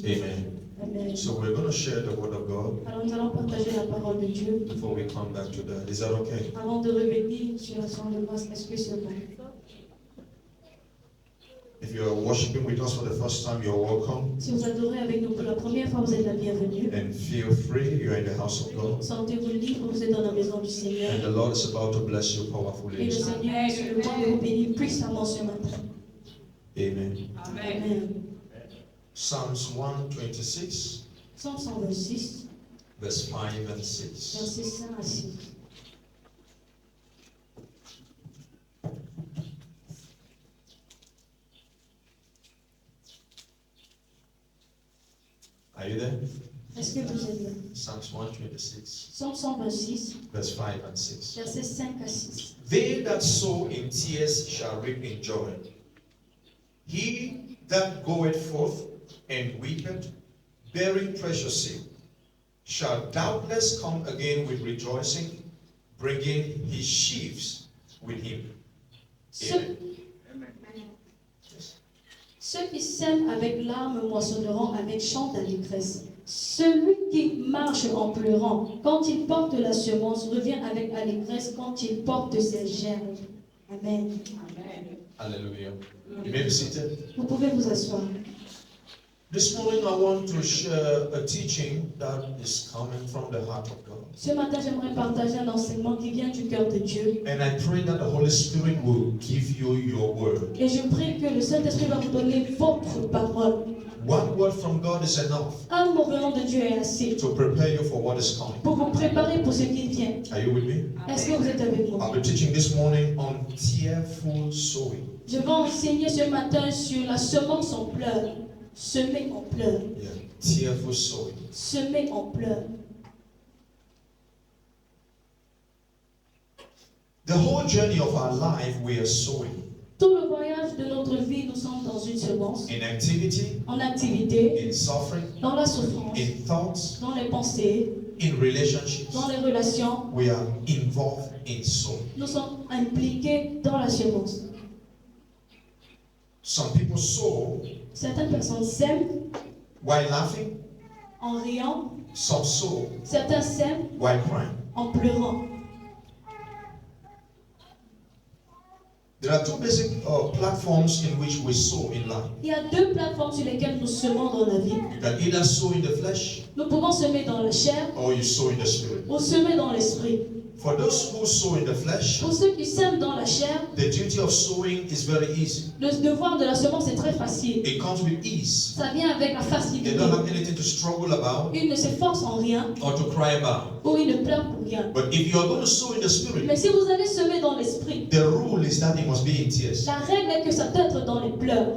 Amen. Amen. So we're going to share the word of God Alors nous allons partager la parole de Dieu. before we come back to that. Is that okay? Avant de revenir sur l'action de grâce, est-ce que c'est bon? If you're worshiping with us for the first time, you're welcome. Si vous adorez avec nous pour la première fois, vous êtes la bienvenue. And feel free, you're in the house of God. Sentez-vous libre, vous êtes dans la maison du Seigneur. And the Lord is about to bless you Et powerfully. le Seigneur est sur le point de vous bénir puissamment ce matin. Amen. Amen. Psalms 126, Psaume 126, verse 5 and 6. versets 5 à 6. Are you there? Est-ce que vous êtes là? Psalms 126, Psaume 126, verse 5 and 6. versets 5 à 6. They that sow in tears shall reap in joy. He that goeth forth and weepeth, bearing precious seed, shall doubtless come again with rejoicing, bringing his sheaves with him. Amen. Ceux qui sèment avec larmes moissonneront avec chant d'allégresse. Celui qui marche en pleurant, quand il porte la semence, revient avec allégresse quand il porte ses germes. Amen. Hallelujah. You may be seated. Vous pouvez vous asseoir. This morning I want to share a teaching that is coming from the heart of God. Ce matin, j'aimerais partager un enseignement qui vient du cœur de Dieu. And I pray that the Holy Spirit will give you your word. Et je prie que le Saint-Esprit va vous donner votre parole. One word from God is enough Un mot venant de Dieu est assez to prepare you for what is coming. pour vous préparer pour ce qui vient. Are you with me? Est-ce que vous êtes avec moi? I'll be teaching this morning on tearful sowing. Je vais enseigner ce matin sur la semence en pleurs. Semer en pleurs. Yeah, tearful sowing. Semer en pleurs. The whole journey of our life, we are sowing Tout le voyage de notre vie, nous sommes dans une semence. in activity, En activité, in suffering, dans la souffrance, in thoughts, dans les pensées, in relationships. dans les relations. We are involved in sowing. Nous sommes impliqués dans la semence. Some people sow Certaines personnes sèment while laughing, en riant. some sow Certains sèment while crying. en pleurant. There are two basic platforms in which we sow in life. Il y a deux plateformes sur lesquelles nous semons dans la vie. You can either sow in the flesh Nous pouvons semer dans la chair or you sow in the spirit. ou semer dans l'esprit. For those who sow in the flesh, Pour ceux qui sèment dans la chair, the duty of sowing is very easy. le devoir de la semence est très facile. It comes with ease. Ça vient avec la They facilité. don't have anything to struggle about Il ne s'efforce en rien or to cry about. ou il ne pleure pour rien. But if you are going to sow in the spirit, Mais si vous allez semer dans l'esprit, the rule is that it must be in tears. la règle est que ça doit être dans les pleurs.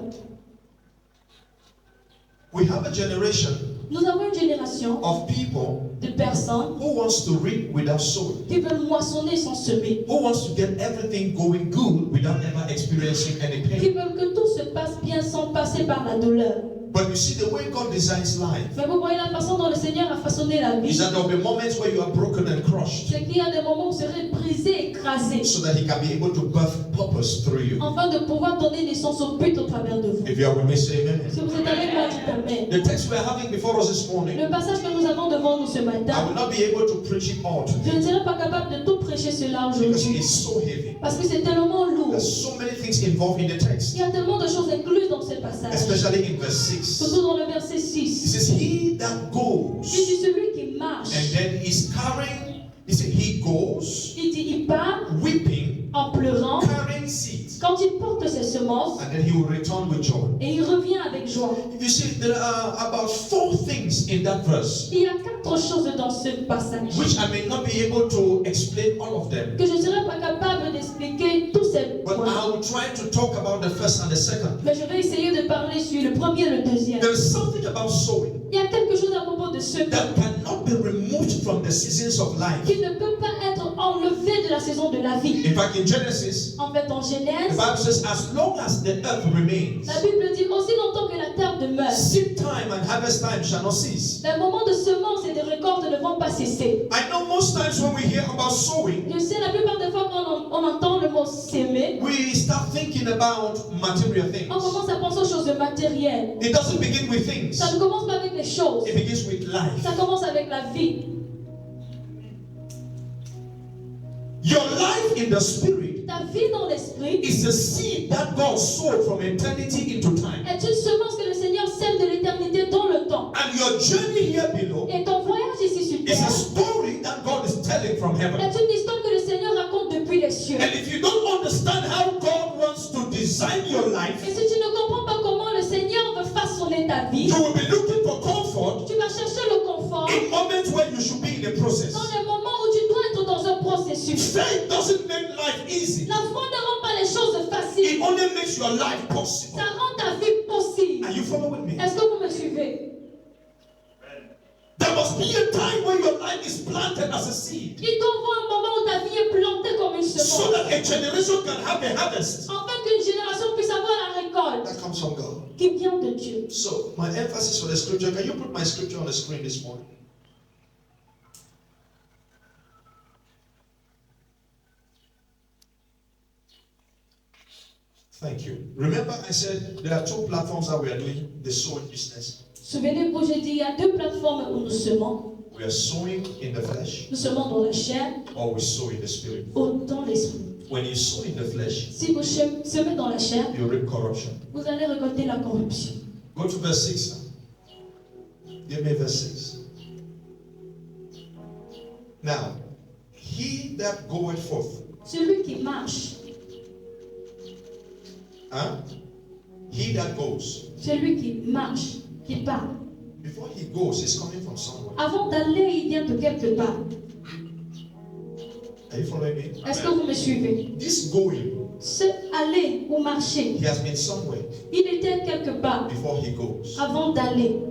We have a generation Nous avons une génération of people de personnes who wants to reap without sowing, qui veulent moissonner sans semer, who wants to get everything going good without ever experiencing any qui pain. veulent que tout se passe bien sans passer par la douleur. But you see, the way God designs life Mais vous voyez la façon dont le Seigneur a façonné la is vie. that there will be moments where you are broken and crushed, C'est qu'il y a des moments où vous serez brisé, écrasé, so that He can be able to birth purpose through you. afin de pouvoir donner naissance au but au travers de vous. If you are with me, say amen. Si vous êtes avec moi, dites amen. The text we are having before us this morning, Le passage que nous avons devant nous ce I matin, will not be able to preach it all je today ne serai pas capable de tout prêcher cela because aujourd'hui. it's so heavy. Parce que c'est tellement lourd. There's so many things involved in the text, Il y a tellement de choses incluses dans ce passage. especially in verse 6. Surtout dans le verset It 6. says, He that Il goes, dit celui qui marche. and then he's carrying, he said, He goes, Il dit il part weeping, en pleurant carrying seeds, quand il porte ses semences and then he will return with joy. et il revient avec joie. You see, there are about 4 things in that verse, Il y a 4 choses dans ce passage which I may not be able to explain all of them, que je ne serai pas capable d'expliquer tous ces but points. I will try to talk about the first and the second. Mais je vais essayer de parler sur le premier et le deuxième. There is something about sowing Il y a quelque chose à propos de ce that cannot be removed from the seasons of life. qui ne peut pas être enlevé de la saison de la vie. In fact, in Genesis, En fait, en the Genèse, Bible says, as long as the earth remains, la Bible dit aussi longtemps que la terre demeure, seed time and harvest time shall not cease. les moments de semence et de récolte ne vont pas cesser. I know most times when we hear about sowing, Je sais, la plupart des fois quand on entend le mot s'aimer, we start thinking about material on things. commence à penser aux choses matérielles. It doesn't begin with things. Ça ne commence pas avec les choses, It begins with life. ça commence avec la vie. Your life in the spirit Ta vie dans l'esprit is a seed that God sowed from eternity into time. est une semence que le Seigneur sème de l'éternité dans le temps. And your journey here below Et ton voyage ici sur is a terre story that God is telling from heaven. est une histoire que le Seigneur raconte depuis les cieux. And if you don't understand how God wants to design your life, Et si tu ne comprends pas comment le Seigneur veut façonner ta vie, you will be looking for comfort tu vas chercher le confort in moments where you should be in a process. dans les moments où tu dois être dans un processus. Faith doesn't make life easy. La foi ne rend pas les choses It faciles. only makes your life possible. Ça rend ta vie possible. Are you following me? Est-ce que vous me suivez? There must be a time when your life is planted as a seed, Il doit y avoir un moment où ta vie est plantée comme une so semence. that a generation can have a harvest Afin qu'une génération puisse avoir la récolte that comes from God. qui vient de Dieu. So, my emphasis for the scripture, can you put my scripture on the screen this morning? Thank you. Remember, I said there are two platforms that we are doing the sowing business. Souvenez-vous, j'ai dit, il y a deux plateformes où nous semons. We are sowing in the flesh, Nous semons dans la chair or we sow in the spirit. ou dans l'esprit. When you sow in the flesh, Si vous semez dans la chair, you reap corruption. vous allez récolter la corruption. Go to verse 6. Give me verse 6. Now, he that goeth forth, Celui qui marche, he that goes, celui qui marche, qui part. before he goes, he's coming from somewhere. Avant d'aller, il vient de quelque part. Are you following me? Est-ce que vous me suivez? This going, Ce aller ou marcher, he has been somewhere il était quelque part before he goes. avant d'aller.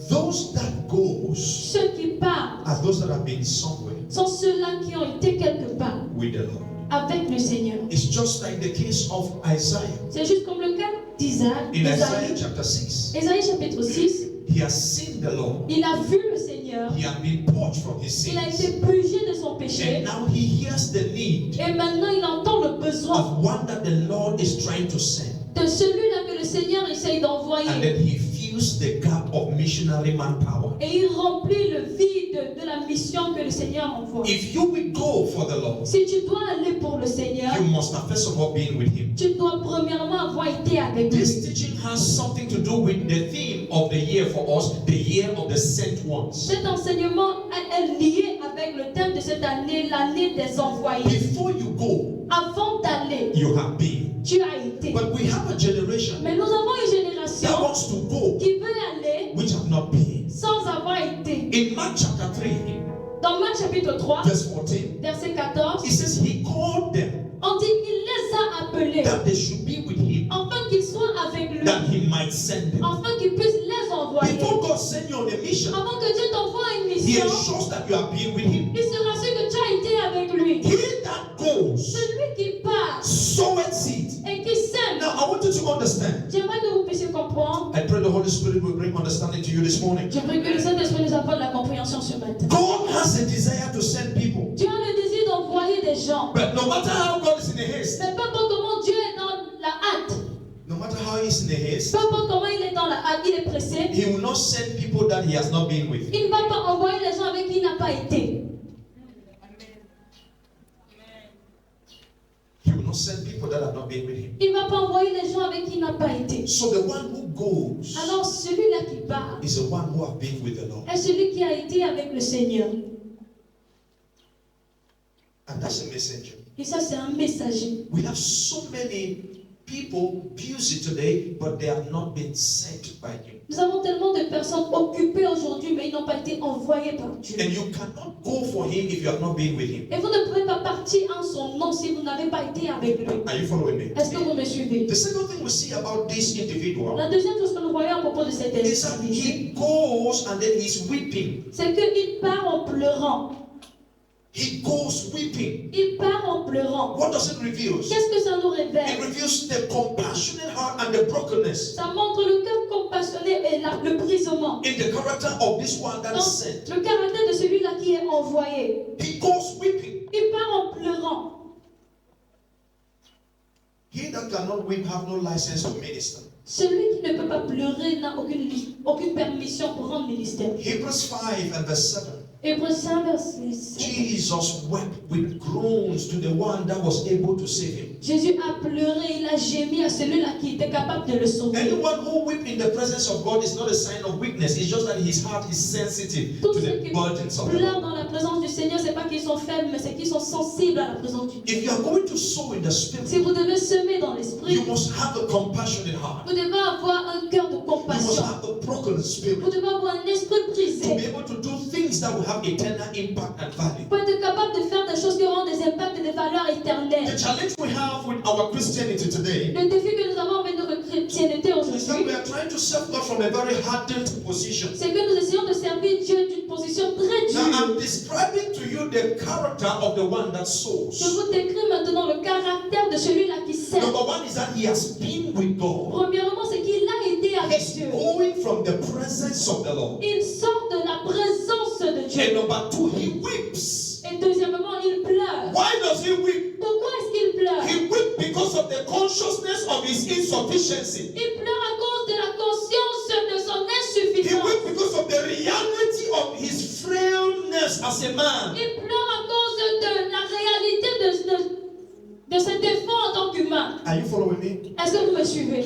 Those that goes Ceux qui partent are those that have been somewhere sont ceux-là qui ont été quelque part with the Lord. avec le Seigneur. It's just like the case of Isaiah. C'est juste comme le cas d'Isaac. In Isaiah Isaïe. chapter 6, Isaïe chapitre 6, he has seen the Lord. il a vu le Seigneur, He has been purged from his il a sins. été purgé de son péché And now he hears the need et maintenant il entend le besoin of one that the Lord is trying to send. de celui-là que le Seigneur essaye And d'envoyer. then he fills the gap of missionary manpower. Et il remplit le vide de la mission que le Seigneur envoie. If you will go for the Lord, Si tu dois aller pour le Seigneur, you must have first of all been with him. tu dois premièrement avoir été avec lui. This teaching has something to do with the theme of the year for us, the year of the sent ones. Cet enseignement est lié avec le thème de cette année, l'année des envoyés. Before you go, Avant d'aller, you have been. tu as été. But we have a generation Mais nous avons une that génération wants to go, qui veut aller which have not been. sans avoir été. In Mark chapter 3, Dans Marc chapitre 3, verse 14, verset 14, it says he called them on dit qu'il les a appelés that they should be with him, afin qu'ils soient avec lui, that he might send them. afin qu'il puisse les envoyer. Before God send you on a mission, Avant que Dieu t'envoie une he mission, ensures that you have been with him. il sera sûr que tu as été avec lui. He that goes, Celui qui part soweth seed. et qui sème. Now I want you to understand. J'aimerais que vous puissiez comprendre. I pray the Holy Spirit will bring understanding to you this morning. Je prie que le Saint-Esprit nous apporte la compréhension ce matin. God has a desire to send people. Dieu a le désir d'envoyer des gens. But no matter how God is in a haste, Mais peu importe comment Dieu est dans la hâte, no matter how he is in a haste, peu importe comment il est dans la hâte, il est pressé, he will not send people that he has not been with. il ne va pas envoyer les gens avec qui il n'a pas été. He will not send people that have not been with him. Il ne va pas envoyer les gens avec qui il n'a pas été. So the one who goes Alors celui-là qui part is the one who have been with the Lord. est celui qui a été avec le Seigneur. And that's a messenger. Et ça, c'est un messager. We have so many people busy today, but they have not been sent by him. Nous avons tellement de personnes occupées aujourd'hui, mais ils n'ont pas été envoyés par Dieu. And you cannot go for him if you have not been with him. Et vous ne pouvez pas partir en son nom si vous n'avez pas été avec lui. Are you following me? Est-ce que vous me suivez? The second thing we see about this individual La deuxième chose que nous voyons à propos de cet is that individu, he goes and then he's weeping. c'est qu'il part en pleurant. He goes weeping. Il part en pleurant. What does it reveal? Qu'est-ce que ça nous It révèle? reveals the compassionate heart and the brokenness Ça montre le cœur compassionné et le brisement. in the character of this one that is Donc, sent. le caractère de celui-là qui est envoyé. He goes weeping. Il part en pleurant. He that cannot weep have no license to minister. Celui qui ne peut pas pleurer n'a aucune permission pour rendre ministère. Hebrews 5 and verse 7. Hébreux 5, verset 7. Jesus wept with groans to the one that was able to save him. Jésus a pleuré, il a gémi à celui-là qui était capable de le sauver. Anyone who weeps in the presence of God is not a sign of weakness. It's just that his heart is sensitive Tous to ceux the qui burdens of the pleurent Lord. dans la présence du Seigneur, c'est pas qu'ils sont faibles, mais c'est qu'ils sont sensibles à la présence du Dieu. If you are going to sow in the Si spirit, vous devez semer dans l'esprit, you must have a compassionate heart. vous devez avoir un cœur de You must compassion. have a broken spirit Vous devez avoir un esprit to brisé. be able to do things that will have eternal impact and value. Pour être capable de faire des choses qui auront des impacts et des valeurs The éternelles. challenge we have with our Christianity today Le défi que nous avons avec notre chrétienté is that aujourd'hui, we are trying to serve God from a very hardened position. c'est que nous essayons de servir Dieu d'une position très Now I'm dure. describing to you the character of the one that Je sows. vous décris maintenant le caractère de celui-là qui sert. Number one is that he has been with God. Premièrement, c'est qu'il a été avec He's Dieu. going from the presence of the Lord. Il sort de la présence de And Dieu. number two, he weeps. Et deuxièmement, il pleure. Why does he weep? Pourquoi est-ce qu'il pleure? He weeps because of the consciousness of his insufficiency. Il pleure à cause de la conscience de son He insuffisance. weeps because of the reality of his frailness as a man. Il pleure à cause de la réalité de cet effort en tant qu'humain. Are you following me? Est-ce que vous me suivez?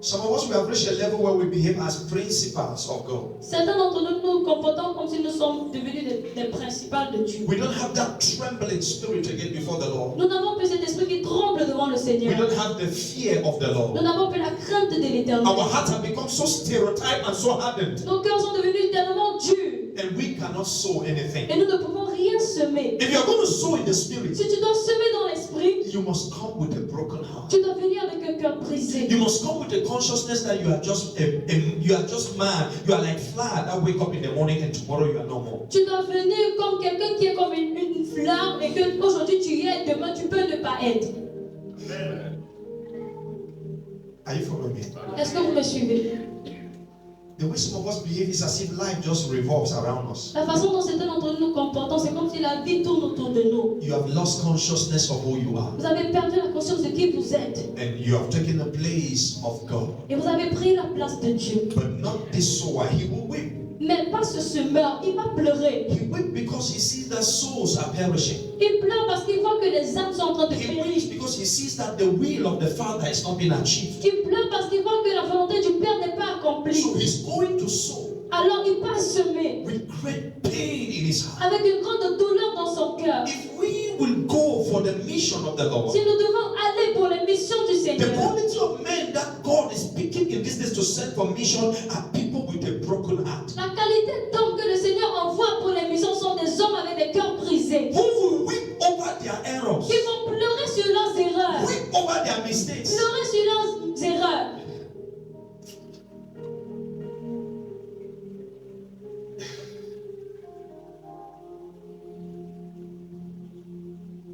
Some of us, we have reached a level where we behave as principals of God. Certains d'entre nous nous comportons comme si nous sommes devenus des principales de Dieu. We don't have that trembling spirit again before the Lord. Nous n'avons plus cet esprit qui tremble devant le We Seigneur. don't have the fear of the Nous Lord. n'avons plus la crainte de l'éternel. Our hearts have become so stereotyped and so hardened, Nos cœurs sont devenus tellement durs and we cannot sow anything. et nous ne pouvons rien semer. If you are going to sow in the spirit, Si tu dois semer dans l'esprit, you must come with a broken heart. tu dois venir avec un cœur brisé. You must come with the consciousness that you are just man. You are like flower that wake up in the morning and tomorrow you are no more. Tu dois venir comme quelqu'un qui est comme une flamme et que aujourd'hui tu y es, demain tu peux ne pas être. Are you following me? Est-ce que vous me suivez? The way some of us behave is as if life just revolves around us. La façon dont certains d'entre nous nous comportons, c'est comme si la vie tourne autour de nous. You have lost consciousness of who you are, Vous avez perdu la conscience de qui vous êtes and you have taken the place of God. et vous avez pris la place de Dieu. But not this sower. He will weep. Mais pas ce semeur, il va pleurer. He weep because he sees that souls are perishing. Il pleure parce qu'il voit que les âmes sont en train de He périr. weeps because he sees that the will of the Father is not being achieved. Il pleure parce qu'il voit que la volonté du Père n'est pas accomplie. So he's going to sow Alors il va semer with great pain in his heart. avec une grande douleur dans son cœur. If we will go for the mission of the Lord, Si nous devons aller pour les missions du the Seigneur, quality of men that God is picking in this days to send for mission are people with a broken heart. la qualité d'hommes que le Seigneur envoie pour les missions sont des hommes avec des cœurs brisés. Who will weep over their errors, Qui vont pleurer sur leurs erreurs. weep over their mistakes. Pleurer sur leurs erreurs.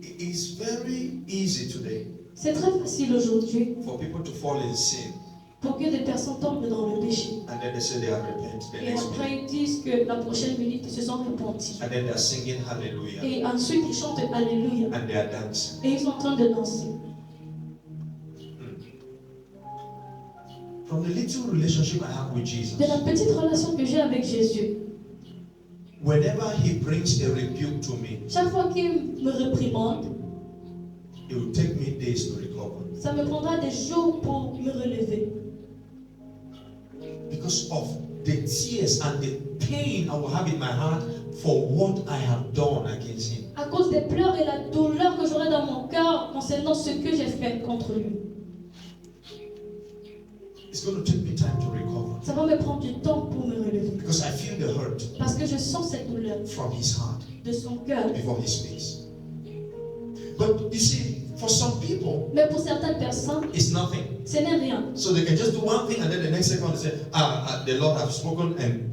It is very easy today C'est très facile aujourd'hui for people to fall in sin pour que des personnes tombent dans le péché. and then they say they have repented the Et next minute. après ils disent que la prochaine minute ils se sont repentis. And then they are singing hallelujah Et ensuite ils chantent Alléluia. and they are dancing. Et ils sont en train de danser. From the little relationship I have with Jesus, De la petite relation que j'ai avec Jésus, whenever he brings a rebuke to me, chaque fois qu'il me réprimande, it will take me days to recover ça me prendra des jours pour me relever. because of the tears and the pain I will have in my heart for what I have done against him. À cause des pleurs et la douleur que j'aurai dans mon cœur concernant ce que j'ai fait contre lui. It's going to take me time to recover Ça va me prendre du temps pour me relever. because I feel the hurt Parce que je sens cette douleur from his heart de son cœur. before his face. But you see, for some people, Mais pour certaines personnes, it's nothing. ce n'est rien. So they can just do one thing and then the next second they say, the Lord have spoken and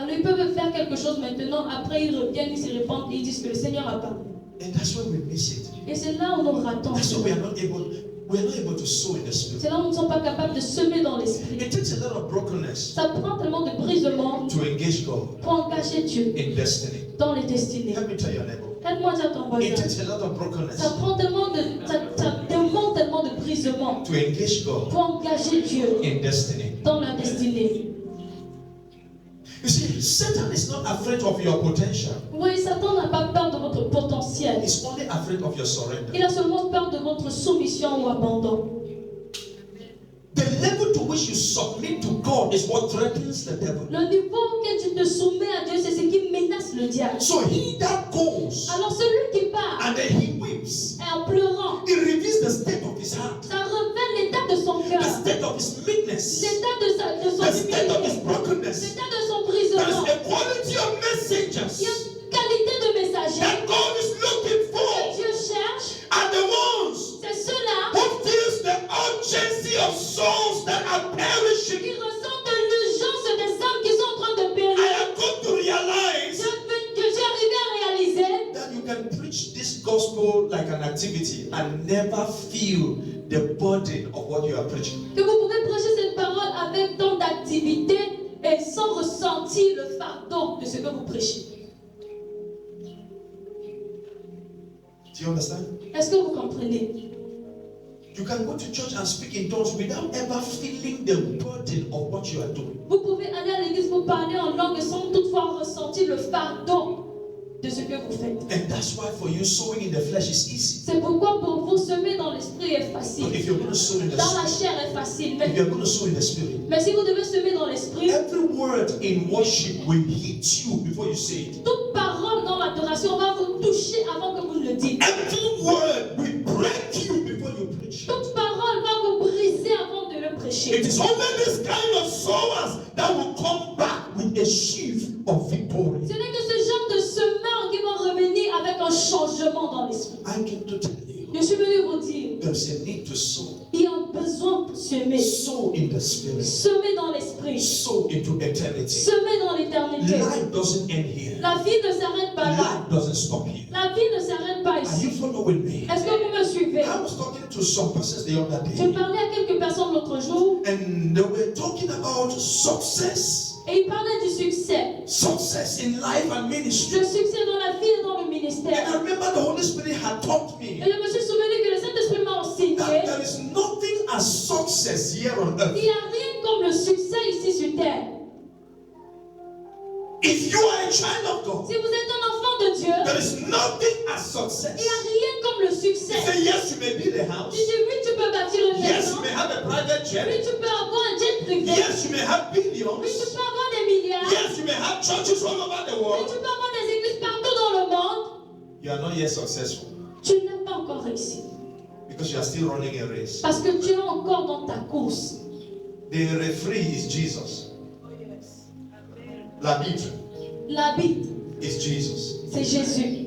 Alors ils peuvent faire quelque chose maintenant, après ils reviennent, ils se répandent et ils disent que le Seigneur a parlé. And that's why we miss it. Et c'est là où nous ratons. That's why we are not able to sow in the spirit. C'est là où nous ne sommes pas capables de semer dans l'esprit. It takes a lot of brokenness Ça prend tellement de brisement to engage God pour engager Dieu in destiny. dans les destinées. Let me tell your neighbor. Aide-moi à dire à ton voisin. It takes a lot of brokenness Ça demande tellement de brisement to engage God pour engager Dieu in destiny. dans la destinée. You see, Satan is not afraid of your potential. Oui, Satan n'a pas peur de votre potentiel. He's only afraid of your surrender. Il a seulement peur de votre soumission ou abandon. The level to which you submit to God is what threatens the devil. Le niveau auquel tu te soumets à Dieu, c'est ce qui menace le diable. So he that goes Alors celui qui part and then he weeps, et en pleurant, it reveals the state of his heart, ça révèle l'état de son cœur, the state of his meekness, l'état de son the state of his humilité, brokenness. l'état de son There is brisement. a quality of Il y a messengers une qualité de messager that God is looking que for, Dieu cherche. and the ones C'est ceux-là who feels the urgency of souls that are perishing. qui ressentent l'urgence des âmes qui sont en train de périr. I have come to realize Je suis arrivé à réaliser that you can preach this gospel like an activity and never feel the burden of what you are preaching. que vous pouvez prêcher cette parole avec tant d'activité et sans ressentir le fardeau de ce que vous prêchez. Do you understand? Est-ce que vous comprenez? You can go to church and speak in tongues without ever feeling the burden of what you are doing. Vous pouvez aller à l'église pour parler en langue sans toutefois ressentir le fardeau de ce que vous faites. And that's why for you sowing in the flesh is easy. C'est pourquoi pour vous semer dans l'esprit est facile. But if you're going to sow in the Dans la spirit, chair est facile. if you're going to sow in the spirit, Mais si vous devez semer dans l'esprit, every word in worship will hit you before you say it. toute parole dans l'adoration va vous toucher avant que vous ne le dites. Every word will break you before you preach. Toute parole va vous briser avant de le prêcher. It is only this kind of sowers that will come back with a sheaf of victory. Ce n'est que ce genre de semeurs qui vont revenir avec un changement dans l'esprit. I came to tell you, Je suis venu vous dire, there's a need to sow. il y a un besoin de semer. Sow in the spirit. Semer dans l'esprit. Sow into eternity. Semer dans l'éternité. Life doesn't end here. La vie ne s'arrête pas là. Life doesn't stop here. La vie ne s'arrête pas Are ici. you following me? Est-ce que vous me suivez? I was talking to some persons the other Je day, parlais à quelques personnes l'autre jour and they were talking about success. et ils parlaient du succès. Success in life and ministry. Le succès dans la vie et dans le And ministère. I remember the Holy Spirit had taught Et me je me suis souvenu que le Saint-Esprit m'a enseigné. that there is nothing as success here on Il earth. n'y a rien comme le succès ici sur terre. If you are a child of God, Si vous êtes un enfant de Dieu, there is nothing as il success. n'y a rien comme le You succès. say, yes, you may build a house. Tu dis oui, tu peux bâtir une Yes, maison. you may have a private Oui, jet. tu peux avoir un jet privé. Yes, you may have Oui, billions. tu peux avoir des milliards. Yes, you may have churches all over the Oui, world. tu peux avoir des églises partout dans le monde. You are not yet successful Tu n'as pas encore réussi. because you are still running a race. Parce que tu es encore dans ta course. The referee is Jesus. L'arbitre L'habit, is Jesus. c'est Jésus.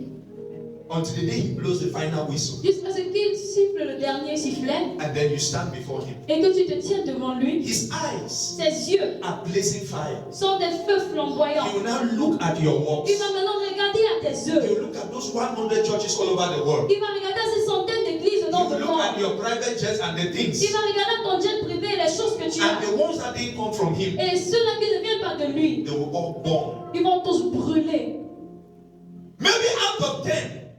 Until the day he blows the final whistle, Jusqu'à ce qu'il siffle le dernier sifflet and then you stand before him. et que tu te tiens devant lui, His eyes ses yeux are blazing fire. sont des feux flamboyants. He will now look at your works. Il va maintenant regarder à tes He œuvres. will look at those 100 churches all over the world. Il va regarder à ces centaines d'églises He dans will le look at monde. your private jets and the things. Il va regarder à ton jet privé et les choses que tu And as. the ones that didn't come from him, Et ceux-là qui ne viennent pas de lui, they will all burn. ils vont tous brûler. Maybe out of 10,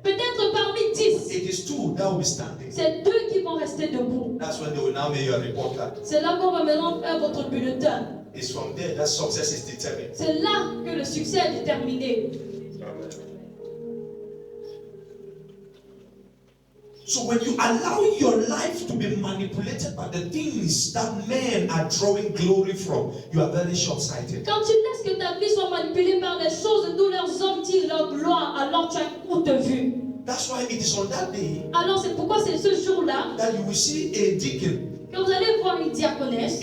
Peut-être parmi 10, it is 2 that will be standing. c'est 2 qui vont rester debout. That's when they will now make you a report card. C'est là qu'on va maintenant faire votre bulletin. It's from there that success is determined. C'est là que le succès est déterminé. So when you allow your life to be manipulated by the things that men are drawing glory from, you are very short-sighted. Quand tu laisses que ta vie soit manipulée par les choses d'où leurs hommes tirent leur gloire, alors tu as courte vue. That's why it is on that day Alors c'est pourquoi c'est ce jour-là that you will see a deacon, que vous allez voir une diaconesse,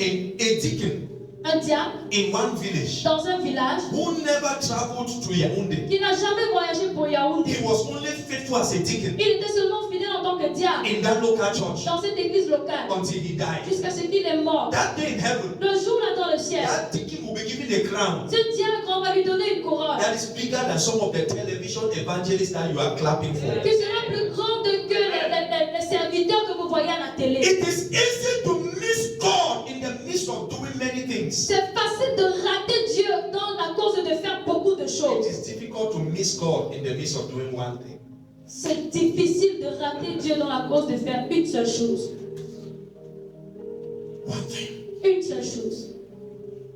un diacre in one village dans un village who never traveled to Yaoundé. qui n'a jamais voyagé pour Yaoundé. He was only faithful as a deacon Il était seulement fidèle en tant que diacre in that local church dans cette église locale until he died. jusqu'à ce qu'il est mort. That day in heaven, Le jour-là dans le ciel, that deacon will be given a crown Ce diacre, on va lui donner une couronne that is bigger than some of the television evangelists that you are clapping for. qui sera plus grande que les serviteurs que vous voyez à la télé. It is easy to miss God in the midst of doing many things. C'est facile de rater Dieu dans la cause de faire beaucoup de It choses. is difficult to miss God in the midst of doing one thing. C'est difficile de rater Dieu dans la cause de faire une seule chose. One thing. Une seule chose.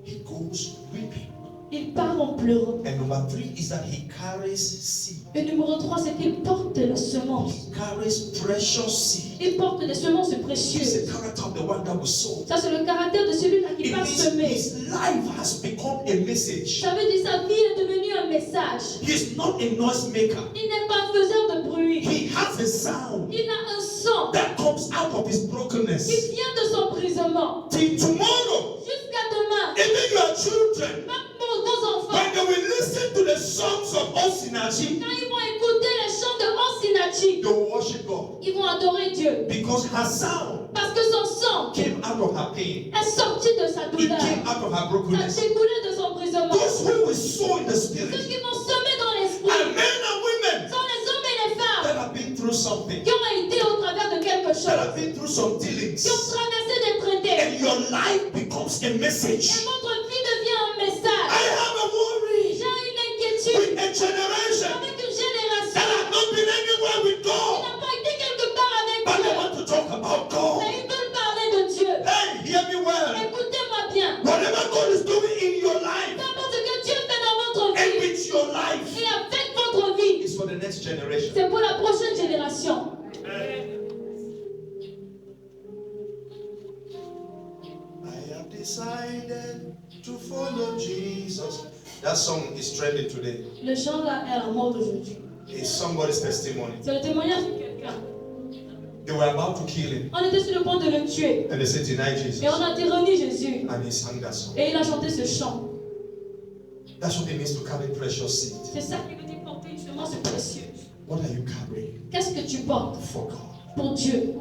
He goes weeping. Il part en pleurant. And number 3 is that he carries seed. Et numéro 3, c'est qu'il porte la semence. He carries precious seed. Il porte des semences It's précieuses. the character of the one that was sown. Ça, c'est le caractère de celui-là qui It va means semer. his life has become a message. Ça veut dire que sa vie est devenue un message. He is not a noise maker. Il n'est pas un faiseur de bruit. He has a sound Il a un son that comes out of his qui brokenness. vient de son brisement. Till tomorrow, Jusqu'à demain, even your children, même vos enfants, when they will listen to the songs of Osinachi, quand ils vont écouter les chants de Osinachi, they will worship God. ils vont adorer Dieu. Because her sound Parce que son sang came out of her pain. est sorti de sa It douleur. came out of her Ça brokenness. découlé de son brisement. Those who will sow in the Ceux spirit qui vont semer dans are l'esprit men and women sont les hommes et les femmes that have been through something, qui ont été au travers de quelque that chose, have been through some dealings, qui ont traversé des traités. and your life becomes a Et message. votre vie devient un message. I have a worry J'ai une with inquiétude a generation avec une that génération have not been anywhere with qui God, n'a pas été quelque part avec but they Dieu. want to talk about God. Mais ils veulent parler de Dieu. Hey, hear me well. Écoutez-moi bien. Whatever God is doing in your life D'abord, ce que Dieu fait dans votre and vie with your life et avec votre vie, is for the next generation. c'est pour la prochaine génération. I have decided to follow Jesus. That song is trending today. Le chant là est à la mode aujourd'hui. It's somebody's testimony. C'est le témoignage de quelqu'un. They were about to kill him, On était sur le point de le tuer. and they said, deny Jesus. Et on a dit renie Jésus. And he sang that song. Et il a chanté ce chant. That's what it means to carry precious seed. C'est ça qui veut dire porter une semence précieuse. What are you carrying Qu'est-ce que tu portes for God? pour Dieu?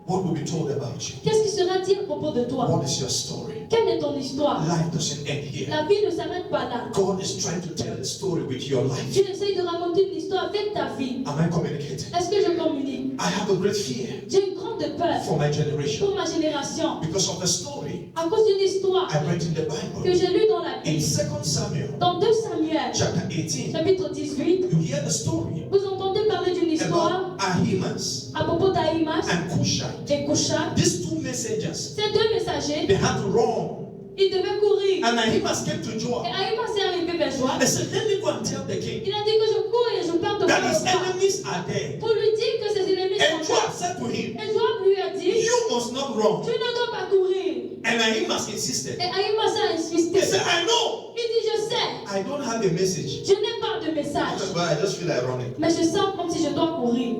What will be told about you? Qu'est-ce qui sera dit à propos de toi? What is your story? Quelle est ton histoire? Life doesn't end here. La vie ne s'arrête pas là. God is trying to tell a story with your life. Dieu essaye de raconter une histoire avec ta vie. Am I communicating? Est-ce que je communique? I have a great fear J'ai une grande peur for my generation pour ma génération. because of the story À cause d'une histoire I read in the que Bible. j'ai lue dans la In Bible. 2 Samuel Dans 2 Samuel, chapter 18, chapitre 18, you hear the story vous entendez parler d'une histoire about Ahimaaz à propos d'Ahimaas and Cushai. et Kusha. These two messengers, Ces deux messagers, they had to run. ils devaient courir. And Ahimaaz came to Et Joab. Ahimaas est arrivé vers Joab. They said, let me go and tell the king Il a dit que je cours et je pars de that his voir enemies are there. pour lui dire que ses ennemis And sont Joab là. said to him, Et Joab lui a dit, you must not run. tu ne dois pas courir. And Ahimaaz insisted. Et Ahimaas a insisté. He said, I know. Il dit, je sais, I don't have a message, je n'ai pas de message. but I just feel like running. Mais je sens comme si je dois courir.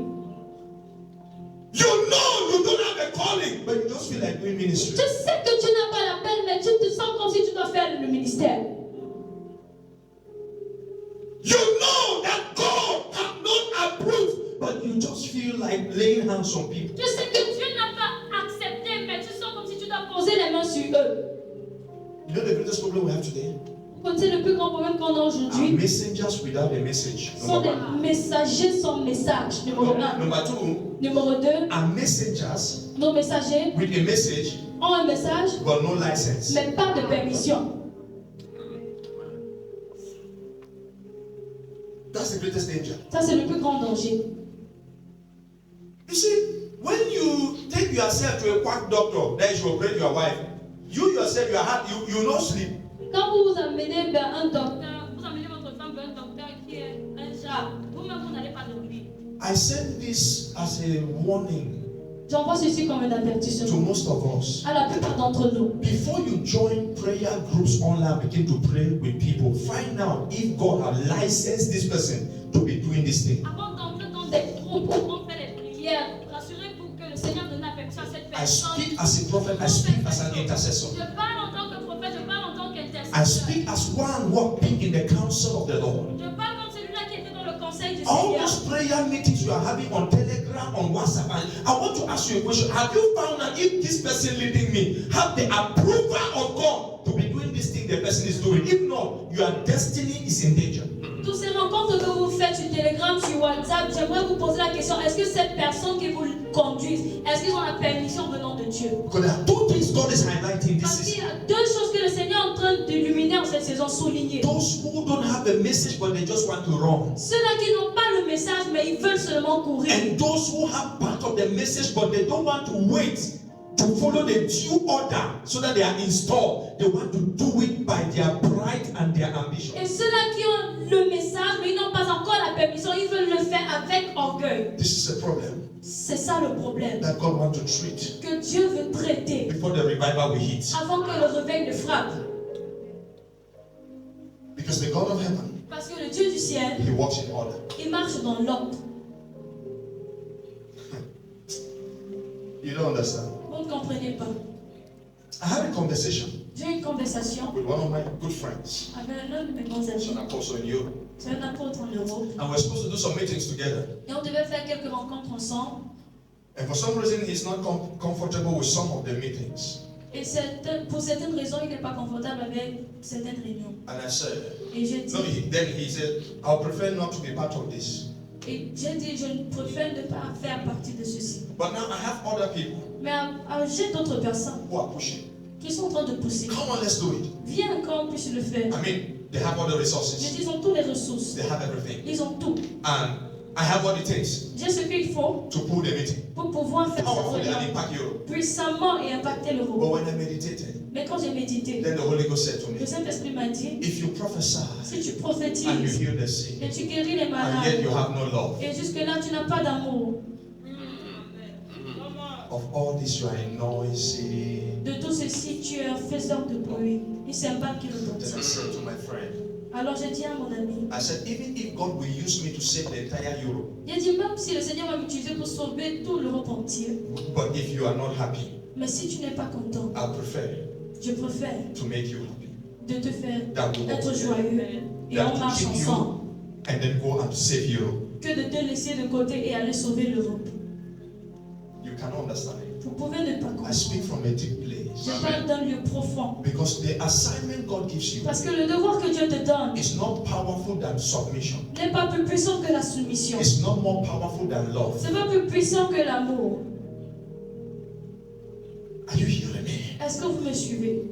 You know you don't have a calling, but you just feel like doing ministry. Je sais que tu n'as pas l'appel, mais tu te sens comme si tu dois faire le ministère. You know that God has not approved, but you just feel like laying hands on people. Je sais que Dieu n'a pas accepté, mais tu sens comme si tu dois poser les mains sur eux. You know the greatest problem we have today? Vous connaissez le plus grand problème qu'on a Are aujourd'hui? messengers without a message. Ce sont Number des one. messagers sans message. Numéro 1. Number two, Numéro 2. are messengers Nos messagers with a message ont un message, but no license. mais pas de permission. That's the greatest danger. Ça, c'est le plus grand danger. You see, when you take yourself to a quack doctor that is operate your wife, you yourself, you no sleep. Quand vous vous amenez vers un docteur, vous amenez votre femme vers un docteur qui est un chat, vous-même, vous n'allez pas dormir. I send this as a warning J'envoie ceci comme un to avertissement most of us. à la plupart d'entre nous. Before you join prayer groups online, begin to pray with people. Find out if God has licensed this person to be doing this thing. Avant d'entrer dans des groupes où on fait les prières, rassurez-vous que le Seigneur donne la permission à cette I personne. speak as a prophet, I speak as an intercessor. Je parle en tant que prophète, je parle en tant I qu'intercesseur. speak as one walking in the counsel of the Lord. Je parle comme celui-là qui était dans le conseil du All Seigneur. those prayer meetings you are having on Telegram, on WhatsApp, and I want to ask you a question. Have you found out if this person leading me have the approval of God to be doing this thing the person is doing. If not, your destiny is in danger. Toutes ces rencontres que vous faites sur Telegram, sur WhatsApp, j'aimerais vous poser la question, est-ce que cette personne qui vous conduit, est-ce qu'ils ont la permission venant de Dieu? Because there are two things God is highlighting this Parce qu'il season. y a deux choses que le Seigneur est en train d'illuminer en cette saison, souligner. Those who don't have a message but they just want to run. Ceux-là qui n'ont pas le message, mais ils veulent seulement courir. And those who have part of the message but they don't want to wait to follow the due order so that they are installed. They want to do it by their pride and their ambition. Et ceux-là qui ont le message, mais ils n'ont pas encore la permission, ils veulent le faire avec orgueil. This is a problem C'est ça le problème that God wants to treat que Dieu veut traiter before the revival will hit. avant que le réveil ne frappe. Because the God of heaven, Parce que le Dieu du ciel, He walks in order. il marche dans l'ordre. You don't understand. Vous ne comprenez pas. I had a conversation J'ai eu une conversation with one of my good friends, avec l'un de mes bons amis. an apostle in Europe, C'est un apôtre en Europe. and we're supposed to do some meetings together. Et on devait faire quelques rencontres ensemble. And for some reason, he's not comfortable with some of the meetings. Et pour certaines raisons, il n'est pas confortable avec certaines réunions. And I said, Et j'ai dit, no, then he said, I'll prefer not to be part of this. je préfère ne pas faire partie de ceci. But now I have other people Mais j'ai d'autres personnes who are pushing. qui sont en train de pousser. Come on, let's do it. Viens qu'on puisse le faire. I mean, they have all the Je resources. dis, ils ont toutes les ressources. They have everything. Ils ont tout. And I have what it takes J'ai ce qu'il faut to pull the meeting. pour pouvoir faire cette Powerfully and réunion impact Europe. puissamment et impacter But l'Europe. when I meditated, Mais quand j'ai médité, then the Holy Ghost said to le me, Saint-Esprit m'a dit, if you prophesy si tu and you prophétises heal the sick, et tu guéris les and yet malades, you have no love, et jusque-là tu n'as pas d'amour, of all this you are a noisy. de tout ceci tu es un faiseur de bruit. Il sait pas qui le Then I dit. said to my friend, Alors j'ai dit à mon ami, I said, even if God will use me to save the entire Europe, j'ai dit même si le Seigneur va m'utiliser pour sauver tout l'Europe entière, but if you are not happy, mais si tu n'es pas content, I prefer je préfère to make you happy de te faire than to walk être together, joyeux et than on to marche keep ensemble you and then go and save Europe. que de te laisser de côté et aller sauver l'Europe. You cannot understand it. Vous pouvez ne pas I comprendre. speak from a deep place. Je parle d'un lieu profond. Because the assignment God gives you Parce que le devoir que Dieu te donne is not powerful than submission. n'est pas plus puissant que la soumission. It's not more powerful than love. C'est pas plus puissant que l'amour. Are you hearing me? Est-ce que vous me suivez?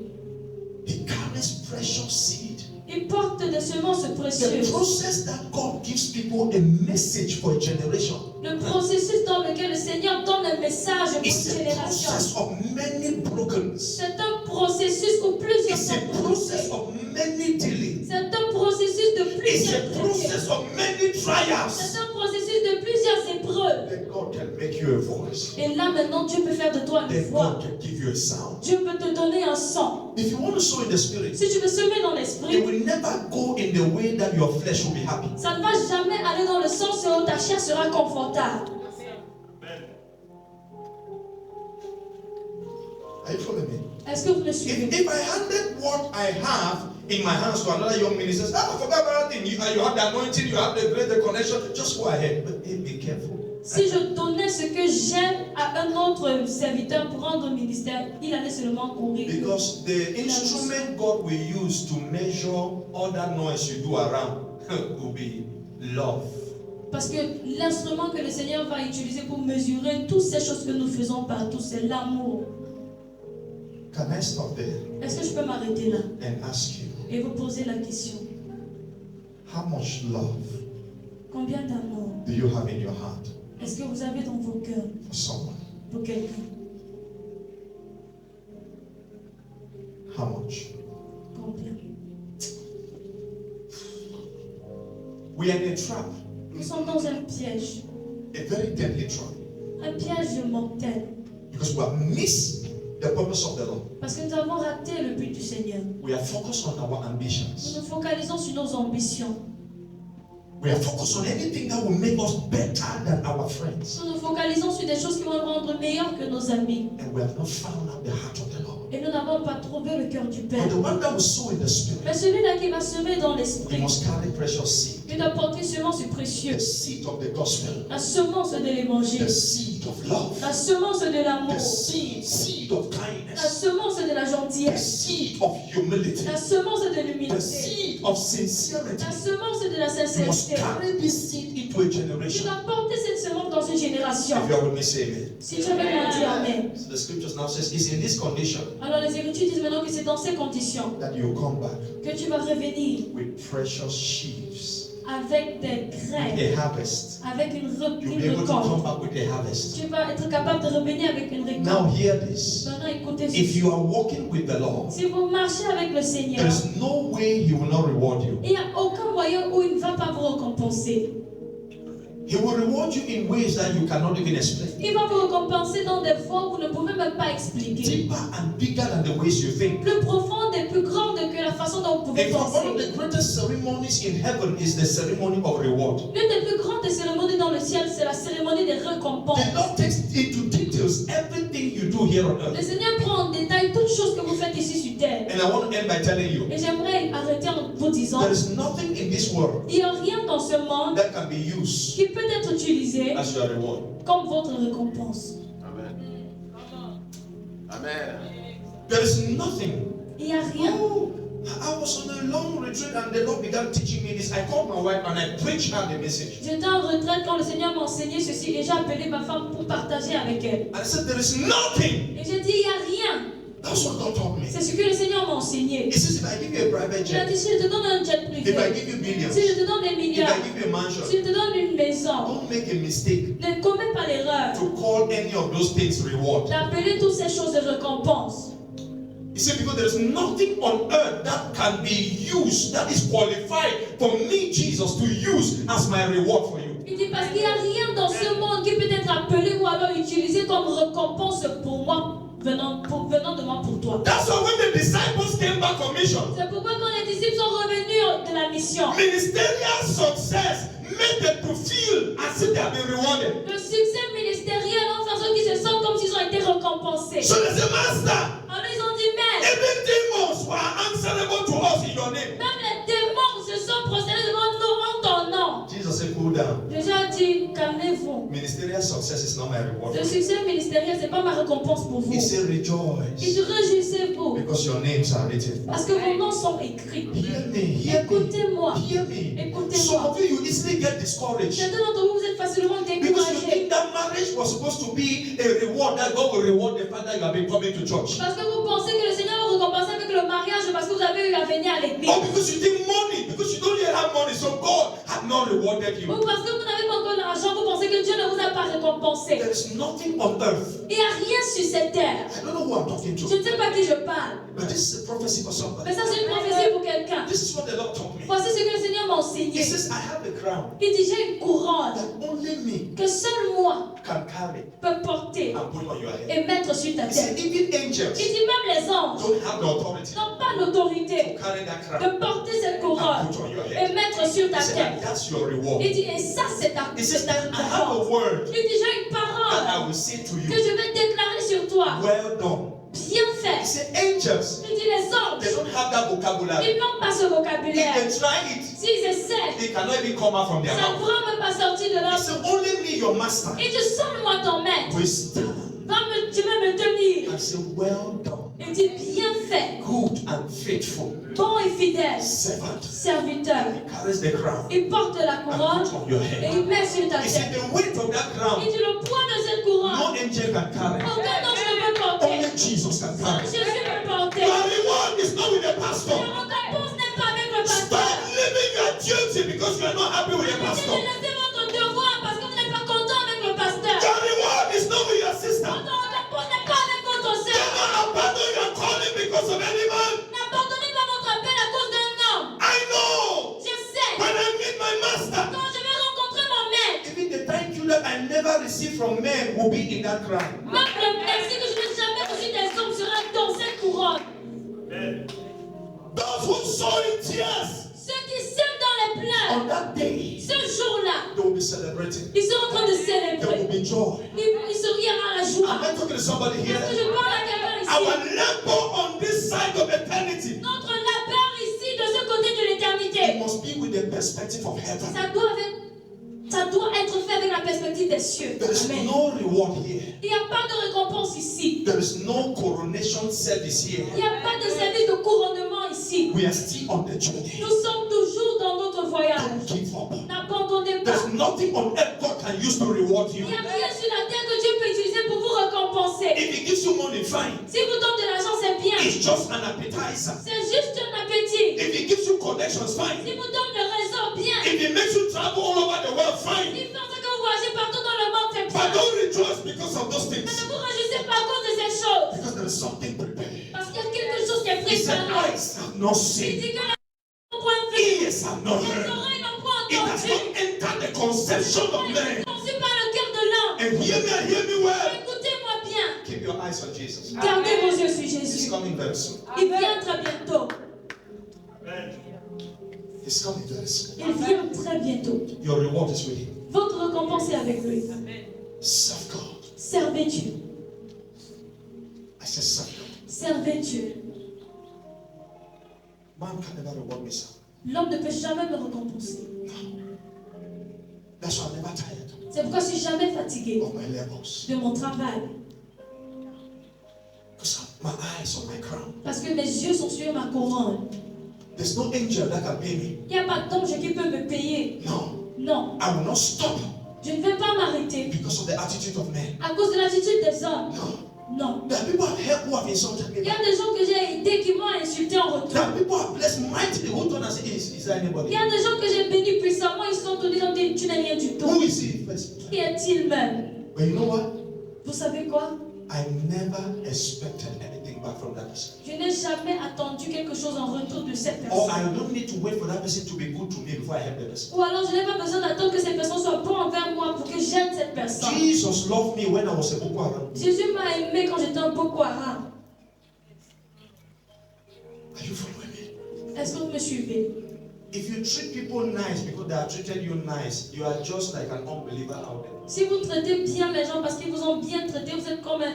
He carries precious seed. Il porte des semences The précieuses. process that God gives people a message for a generation Le processus dans lequel le Seigneur donne un message pour une is a génération. process of many brokenness. C'est un processus où plusieurs It's a sont process brisés. of many dealing. C'est un processus de It's a plusieurs traités. process of many C'est trials. un processus de plusieurs épreuves. Then God can make you a voice. Et là maintenant, Dieu peut faire de toi une Then voix. God can give you a sound. Dieu peut te donner un son. If you want to sow in the spirit, Si tu veux semer dans it l'esprit, will never go in the way that your flesh will be happy. ça ne va jamais aller dans le sens où ta chair sera confortable. Are you following me? Est-ce que vous me suivez? If I handed what I have in my hands to another young minister, I forgot about everything. You have the anointing, you have the grace, the connection. Just go ahead, but hey, be careful. Si je donnais ce que j'ai à un autre serviteur pour rendre au ministère, il allait seulement courir. Because the instrument God will use to measure all that noise you do around will be love. Parce que l'instrument que le Seigneur va utiliser pour mesurer toutes ces choses que nous faisons partout, c'est l'amour. Can I stop there Est-ce que je peux m'arrêter là and ask you, et vous poser la question? how much love Combien d'amour do you have in your heart est-ce que vous avez dans vos cœurs for someone? pour quelqu'un? How much? Combien? We are in a trap, Nous sommes dans un piège deadly trap, mortel. because we have missed the purpose of the Lord. Parce que nous avons raté le but du Seigneur. We are focused on our Nous ambitions. nous focalisons sur nos ambitions. We are focused on anything that will make us better than our friends. Nous nous focalisons sur des choses qui vont nous rendre meilleurs que nos amis. And we have not found out the heart of the Lord. Et nous n'avons pas trouvé le cœur du Père. But the one that will sow in the spirit, Mais celui-là qui va semer dans he l'esprit, must carry precious seed. il doit porter semence précieuse, The seed of the gospel, la semence de l'évangile, the seed of love, la semence de l'amour, the seed of la kindness, semence de la the gentillesse, seed of humility, la semence de the l'humilité, seed of sincerity. la semence de la You must sincérité. carry this seed into a Tu generation. dois porter cette semence dans une génération. If you are with me, say amen. Si tu veux bien dire Amen. So the scriptures now says it's in this condition Alors les Écritures disent maintenant que c'est dans ces conditions that you come back que tu vas revenir with precious sheaves, avec des graines, a harvest. avec une You'll be able to come récolte. back with a harvest. Tu vas être capable de revenir avec une Now récolte. hear this. Maintenant écoutez If ceci. you are walking with the Lord, Si vous marchez avec le Seigneur, there is no way He will not reward you. il n'y a aucun moyen où il ne va pas vous récompenser. He will reward you in ways that you cannot even explain. Il va vous récompenser dans des formes que vous ne pouvez même pas expliquer. Deeper and bigger than the ways you think. Plus profonde et plus grande que la façon dont vous pouvez In fact, one of penser. the greatest ceremonies in heaven is the ceremony of reward. L'une des plus grandes cérémonies dans le ciel, c'est la cérémonie des récompenses. The Lord takes into details everything you do here on Le earth. Seigneur prend en détail toutes choses que vous faites ici sur terre. And I want to end by telling you, Et j'aimerais arrêter en vous disant, there is nothing in this world il n'y a rien dans ce monde that can be used qui peut être utilisé as your reward. comme votre récompense. Amen. Amen. There is nothing. Il n'y a rien. Oh, I was on a long retreat and the Lord began teaching me this. I called my wife and I preached her the message. J'étais en retraite quand le Seigneur m'a enseigné ceci et j'ai appelé ma femme pour partager avec elle. And I said, there is nothing. Et j'ai dit, il n'y a rien. That's what God taught me. C'est ce que le Seigneur m'a enseigné. He says, if I give you a private Il a jet, dit, si je te donne un jet if I privé, give you billions, si je te donne des if milliards, I give you a mansion, si je te donne une maison, don't make a mistake ne commets pas l'erreur to call any of those things reward. d'appeler toutes ces choses de récompense. He said, because there is nothing on earth that can be used, that is qualified for me, Jesus, to use as my reward for you. Il dit parce qu'il n'y a rien dans ce monde qui peut être appelé ou alors utilisé comme récompense pour moi, venant de moi pour toi. That's why when the disciples came back on mission, C'est pourquoi quand les disciples sont revenus de la mission, ministerial success made them to feel as if they have been rewarded. le succès ministériel en faisant qu'ils se sentent comme s'ils ont été récompensés. So they say, Master, Alors ils ont dit, mais even demons were answerable to us in your name. même les démons se sont prosternés devant nous en ton nom. Jesus said, cool down. Jésus a dit, calmez-vous. Ministerial success is not my reward. Le succès ministériel, ce n'est pas ma récompense pour vous. He said, Il rejoice dit, réjouissez-vous, because your names are written. parce que vos noms sont écrits. Hear me, hear me, Écoutez-moi. hear me. Écoutez-moi. Some of you easily get discouraged Certains d'entre vous, vous êtes facilement because you découragés. think that marriage was supposed to be a reward, that God will reward the fact that you have been coming to church. Parce que vous pensez que le Seigneur va vous récompenser avec le mariage parce que vous avez eu à venir à l'église. Or because you think money, because you don't yet have money, so God had not rewarded you. Ou parce que vous n'avez pas encore l'argent, vous pensez que Dieu ne vous a pas récompensé. There is nothing on earth. Il n'y a rien sur cette terre. I don't know who I'm talking Je to, ne sais pas à qui je parle. but this is a prophecy for somebody. Mais ça, c'est une prophétie pour quelqu'un. This is what the Lord taught me. Voici ce que le Seigneur m'a He enseigné. says, I have a crown Il dit, j'ai une couronne that only me que seul moi can carry peux porter and put on your head. et mettre sur ta He said, tête. even Il angels dit, même les anges don't have the authority n'ont pas l'autorité to carry that crown de porter cette and couronne put on your et head. mettre sur ta He said, tête. and that's your reward. Il dit, et ça, c'est ta He says, c'est ta and I have a récompense. word Il dit, j'ai une that parole I will say to que you. je vais déclarer sur toi. Well done. Bien He fait. said, angels, Il dit, les they anges, don't have that vocabulary. ils n'ont pas ce If vocabulaire. they try it, S'ils essaient, they cannot even come out from their ça ne mouth. pourra même pas sortir de He leur said, only me, your master, Il dit, seul-moi ton maître. will stand Tu vas me tenir. and say, well done, Il dit, bien fait, good and faithful bon et fidèle, servant. serviteur. He carries the crown Il porte la and couronne puts on your et head. il met sur ta He said, tête. the weight of that crown, Il dit, le poids de cette no couronne, angel can carry. aucun ange ne peut porter. Only Jesus can Seul carry. Jésus peut porter. Your reward is not with the pastor. La récompense n'est pas avec le pasteur. Stop living your duty because you are not happy with your Arrêtez pastor. de laisser votre devoir parce que vous n'êtes pas content avec le pasteur. Your reward is not with your sister. Votre récompense n'est pas avec votre Do soeur. not abandon your calling because of any man. N'abandonnez pas votre appel à cause d'un homme. I know Je sais, when I meet my master, quand je vais rencontrer mon maître, even the thank you that I never received from men will be in that crown. même le merci que je n'ai jamais reçu des hommes sera dans cette couronne. Those who sow in tears Ceux qui sèment dans les pleurs, on that day, ce jour-là, they will be celebrating. ils sont en train de There will célébrer. be joy. Ils se rient à la joie. Am I talking to somebody Est-ce que here? je parle à quelqu'un ici? Our labor perspective of heaven. Ça doit être fait avec la perspective des cieux. There is Amen. no reward here. Il n'y a pas de récompense ici. There is no coronation service here. Il n'y a pas de service de couronnement ici. We are still on the journey. Nous sommes toujours dans notre voyage. Don't give up. N'abandonnez pas. There's nothing on earth God can use to reward you. Il n'y a rien sur la terre que Dieu peut utiliser pour vous récompenser. If He gives you money, fine. Si vous donne de l'argent, c'est bien. It's just an appetizer. C'est juste un appétit. If He gives you connections, fine. Si vous donne le réseau, bien. If He makes you travel all over the world, fine. Si vous faites que vous voyagez partout dans le monde, c'est But bien. don't rejoice because of those Mais things. ne vous réjouissez pas à cause de ces choses. Because there is something prepared. Parce qu'il y a quelque chose qui est He said, préparé. eyes have not Il seen, dit que les n'ont point vu, ears have not les heard. oreilles n'ont point It has entendu. not entered the conception of man. Conçu par le cœur de l'homme. And hear me well. Écoutez-moi bien. Keep your eyes on Jesus. Gardez vos yeux sur He's Jésus. coming very soon. Il vient très bientôt. He's coming very soon. Il vient très bientôt. Your reward is with Him. Votre récompense est avec lui. Serve God. Servez Dieu. I said, serve God. Servez Dieu. Man can never reward me, sir. L'homme ne peut jamais me récompenser. That's why I'm never tired C'est pourquoi je suis jamais fatigué of my labors. de mon travail. Because my eyes on my crown. Parce que mes yeux sont sur ma couronne. There's no angel that can pay me. Il n'y a pas d'ange qui peut me payer. No. Non. I will not stop Je ne vais pas m'arrêter because of the attitude of men. à cause de l'attitude des hommes. No. Non. There are people I've helped who have insulted Il me. y a des gens que j'ai aidés qui m'ont insulté en There retour. are people I've blessed mightily who turn and say, is there Il anybody? y a des gens que j'ai bénis puissamment, ils sont tous ils ont dit tu n'es rien du tout. Who is he? First. Qui est-il même? But you know what? Vous savez quoi? I never expected anything back from that person. Je n'ai jamais attendu quelque chose en retour de cette Or personne. I don't need to wait for that person to be good to me before I help the person. Ou alors je n'ai pas besoin d'attendre que cette personne soit bonne envers moi pour que j'aide cette personne. Jesus loved me when I was a Boko Haram. Jésus m'a aimé quand j'étais un Boko Haram. Are you following me? Est-ce que vous me suivez? If you treat people nice because they have treated you nice, you are just like an unbeliever out there. Si vous traitez bien les gens parce qu'ils vous ont bien traité, vous êtes comme un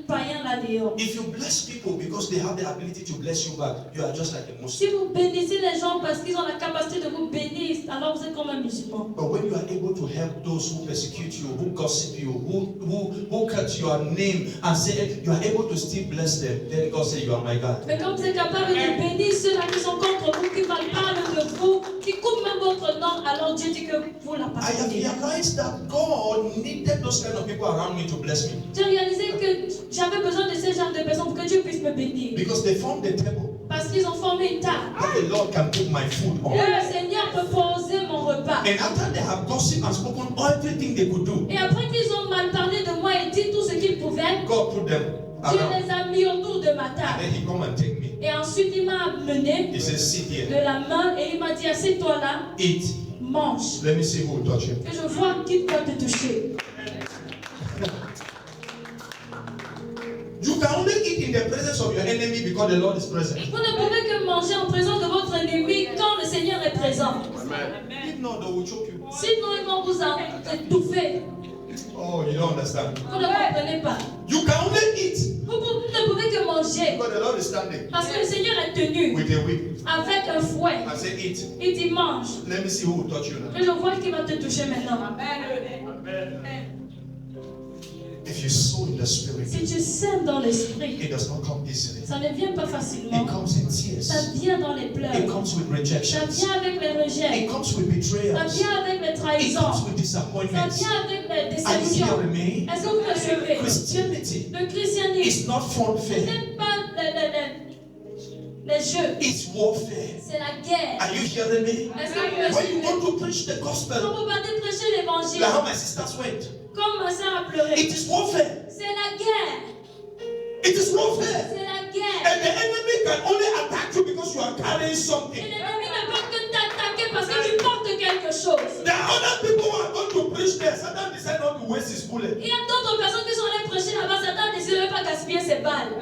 païen là dehors. If you bless people because they have the ability to bless you back, you are just like a Si Muslim. vous bénissez les gens parce qu'ils ont la capacité de vous bénir, alors vous êtes comme un musulman. But when you are able to help those who persecute you, who gossip you, who cut your name and say you are able to still bless them, then God say you are my God. Mais quand vous êtes capable de bénir ceux-là qui sont contre vous, qui parlent de vous, qui coupent même votre nom, alors Dieu dit que vous la I have pardonnez. realized that God needed those kind of people around me to bless me J'ai réalisé que j'avais besoin de ce genre de personnes pour que Dieu puisse me bénir. because they formed the table Parce qu'ils ont formé une table. that the Lord can put my food Et on. le Seigneur peut poser mon repas. And after they have gossiped and spoken everything they could do, Et après qu'ils ont mal parlé de moi et dit tout ce qu'ils pouvaient, God put them Dieu around. les a mis autour de ma And table. then He come and take me. Et ensuite il m'a amené He says, sit de here, la main et il m'a dit assieds-toi là, eat. mange. Let me see who will touch you. Que je vois qui peut te toucher. You can only eat in the presence of your enemy because the Lord is present. Vous ne pouvez que manger en présence de votre ennemi quand le Seigneur est présent. If not, they will choke you. Sinon ils vont vous étouffer. Oh, you don't understand. Vous ne comprenez pas. You can only eat Vous ne pouvez que manger because the Lord is standing parce que le Seigneur est tenu with a whip avec un fouet. and say, eat. Il dit mange. Let me see who will touch you now. Que je vois qui va te toucher maintenant. If you sow in the spirit, Si tu sèmes dans l'esprit, it does not come easily. ça ne vient pas facilement. It comes in Ça tears. vient dans les It pleurs. comes with Ça rejections. vient avec les rejets. It comes with Ça betrayals. vient avec les It trahisons. comes with Ça disappointments. vient avec les Are you déceptions. hearing me? Est-ce que vous me suivez? Christianity Le christianisme is not funfair. n'est pas les jeux. It's warfare. C'est la guerre. Are you hearing me? Est-ce que vous me When you suivez? want to preach the Quand gospel, vous partez prêcher l'évangile, like how my sisters went, comme ma soeur a pleuré, it is warfare. c'est la guerre. It is warfare. C'est la guerre. And the enemy can only attack you because you are carrying Et something. l'ennemi ne peut que t'attaquer parce que tu portes quelque chose. There are other people who are going to preach there. Satan decided not to waste his bullet. Il y a d'autres personnes qui sont allées prêcher là-bas. Satan ne décidé de pas gaspiller ses balles.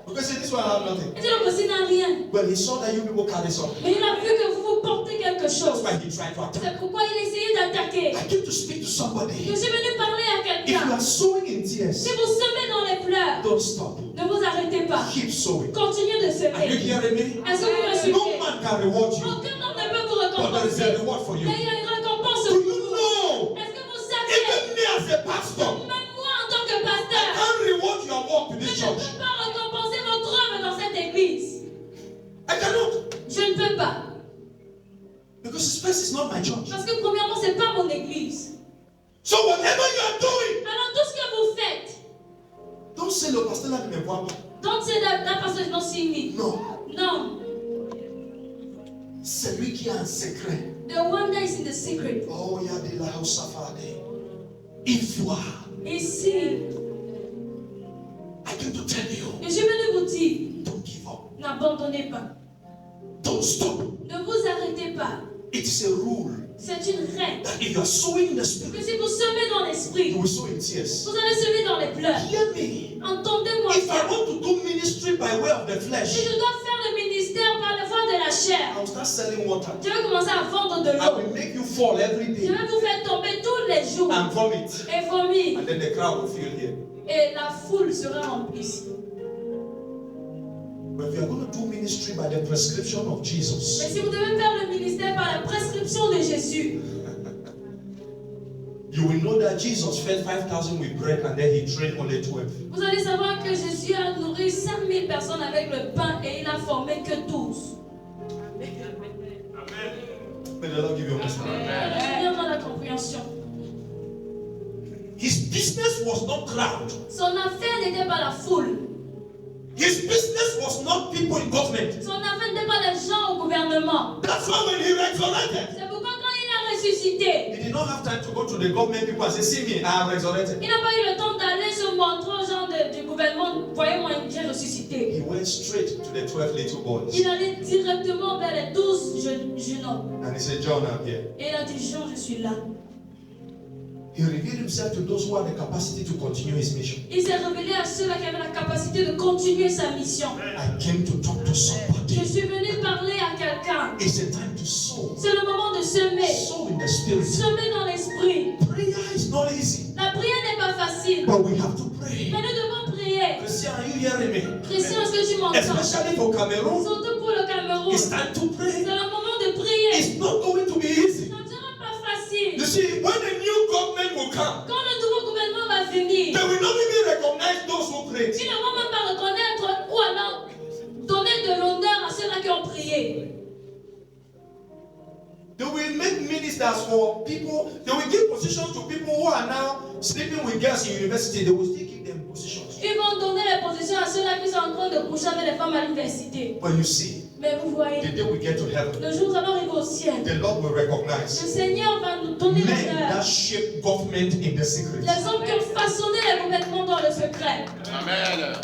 Because this one have nothing. Il dit le voici n'a rien. Well, he saw that you people carry something. Mais il a vu que vous portez quelque That's chose. why he tried to attack. C'est pourquoi il essayait d'attaquer. I came to speak to Je somebody. suis venu parler à If you quelqu'un. are sowing in tears, Si vous semez dans les pleurs, don't stop. ne vous arrêtez pas. Keep sowing. Continuez de Are you semer. hearing me? Est-ce que vous me No suivez? man can reward you, Aucun homme ne peut vous but the there is avancé. a reward for you. Mais il y a une récompense Do pour you vous. know? Est-ce que vous savez, Even me as a pastor, même moi en tant que I pasteur, can't reward your work to je this ne church. peux pas récompenser votre œuvre dans cette église. I cannot. Je ne peux pas. Because first it's not my church. Parce que premièrement, ce n'est pas mon église. So whatever you are doing, Alors tout ce que vous faites, don't say le pasteur là ne me voit pas. don't say that person is not seeing me. Non. Non. C'est lui qui a un secret. The one that is in the secret. Oh, yeah, de la house of il voit. Ici, I came to tell you, je suis venu vous dire, don't give up. n'abandonnez pas. Don't stop. Ne vous arrêtez pas. It is a rule C'est une règle. that if you are sowing in the Que spirit, si vous semez dans l'esprit, you will sow in tears. vous allez semer dans les pleurs. Hear me. Entendez-moi If I ça. want to do ministry by way of the Si flesh, je dois faire le ministère par la voie de la chair, I will start selling water. je vais commencer à vendre de I l'eau. will make you fall every Je day vais vous faire tomber tous les jours and vomit. et vomir. And then the crowd will feel here. Et la foule sera remplie ici. But if you are going to do ministry by the prescription of Mais Jesus, si vous devez faire le ministère par la prescription de Jésus, you will know that Jesus fed 5,000 with bread and then he trained only 12. vous allez savoir que Jésus a nourri 5000 personnes avec le pain et il a formé que 12. May the Lord give you understanding. Je viens dans la compréhension. His business was not crowd. Son affaire n'était pas la foule. His business was not people in government. Son affaire n'était pas les gens au gouvernement. That's why when he resurrected, C'est pourquoi quand il a ressuscité, he did not have time to go to the government people and say, see me, I am resurrected. il n'a pas eu le temps d'aller se montrer aux gens du gouvernement. Voyez-moi, j'ai ressuscité. He went straight to the 12 little boys. Il allait directement vers les 12 jeunes hommes. And he said, John, I'm here. Et il a dit, Jean, je suis là. He revealed himself to those who had the capacity to continue his mission. Il s'est révélé à ceux-là qui avaient la capacité de continuer sa mission. I came to talk to Je somebody. suis venu parler à quelqu'un. It's a time to sow. C'est le moment de semer. Sow in the spirit. Semer dans l'esprit. Prayer is not easy, La prière n'est pas facile. but we have to pray. Mais nous devons prier. Christian, are you hearing me? Christian, est-ce que tu m'entends? Especially for Cameroon, Surtout pour le Cameroun. it's time to C'est pray. le moment de prier. It's not going to be easy. Ça ne sera pas facile. You see, when a new government will come, Quand le nouveau gouvernement va venir, they will not even recognize those who prayed. ils ne vont même pas reconnaître ou alors donner de l'honneur à ceux-là qui ont prié. They will make ministers for people. They will give positions to people who are now sleeping with girls in university. They will still give them positions. Ils vont donner les positions à ceux-là qui sont en train de coucher avec les femmes à l'université. But you see, Mais vous voyez, the day we get to heaven, le jour où nous allons arriver au ciel, the Lord will recognize le Seigneur va nous donner men that l'honneur. shape government in the secret. Les hommes qui ont façonné les gouvernements dans le secret. Amen.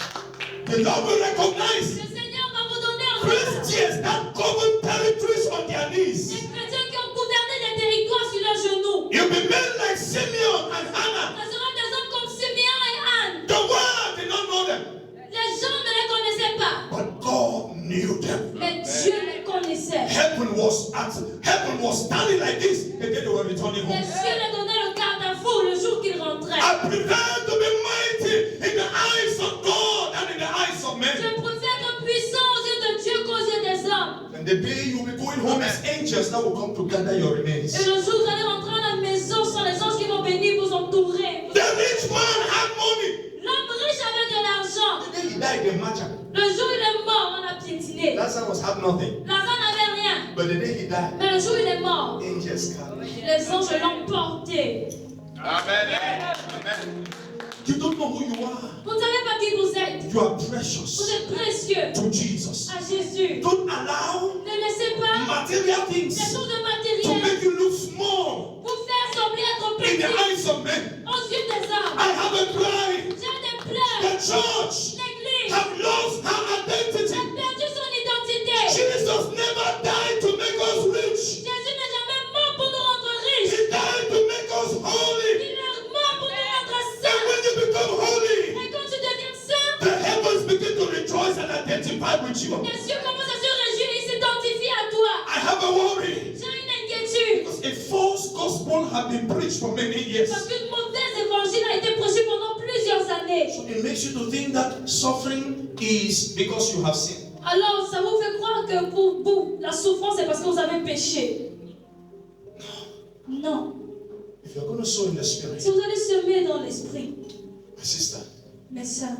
The Lord will recognize Le Seigneur va vous donner l'honneur. Christians that govern territories on their knees. Les chrétiens qui ont gouverné des territoires sur leurs genoux. You'll be men like Simeon and Hannah. Ce seront des hommes comme Simeon et Anne. The world did not know them, Les gens ne les connaissaient pas. but God knew them. Mais Dieu les connaissait. Heaven was standing like this, and then they were returning Les home. cieux les donnaient le garde-à-vous le jour qu'ils rentraient. I prefer to be mighty in the eyes of God and in the eyes of Je men. préfère être puissant aux yeux de Dieu qu'aux yeux des hommes. And the day you'll be going home as angels that will come to gather your remains. Et le jour où vous allez rentrer à la maison, ce sont les anges qui vont venir vous entourer. The rich man had money. L'homme riche avait de l'argent. The day he died, they matched him. Le jour où il est mort, on a piétiné. Lazarus had nothing. Lazare n'avait rien. But the day he died, Mais le jour où il est mort, angels came. les anges l'ont porté. Amen. Amen. You don't know who you are. Vous ne savez pas qui vous êtes. You are Vous precious êtes précieux to Jesus. à Jésus. Don't allow Ne laissez pas material les things choses de to matériel make you look small vous faire sembler être in the petit eyes of men. aux yeux des hommes. I have a cry. J'ai des The pleurs. church L'église have lost her a identity. perdu son identité. Jesus never died to make us rich. Jésus n'est jamais mort pour nous rendre He riches. died to make us holy. Il est mort pour nous rendre And saints. when you become holy, Et quand tu deviens saint, the heavens begin to rejoice and identify with you. les cieux commencent à se réjouir et s'identifient à toi. I have a worry. J'ai une inquiétude. Because a false gospel has been preached for many years. Parce qu'une mauvaise évangile a été prêchée pendant plusieurs années. So it makes you to think that suffering is because you have sinned. Alors, ça vous fait croire que pour vous, la souffrance, c'est parce que vous avez péché. Non. If you're going to sow in the spirit, Si vous allez semer dans l'esprit, my sister, mes sœurs,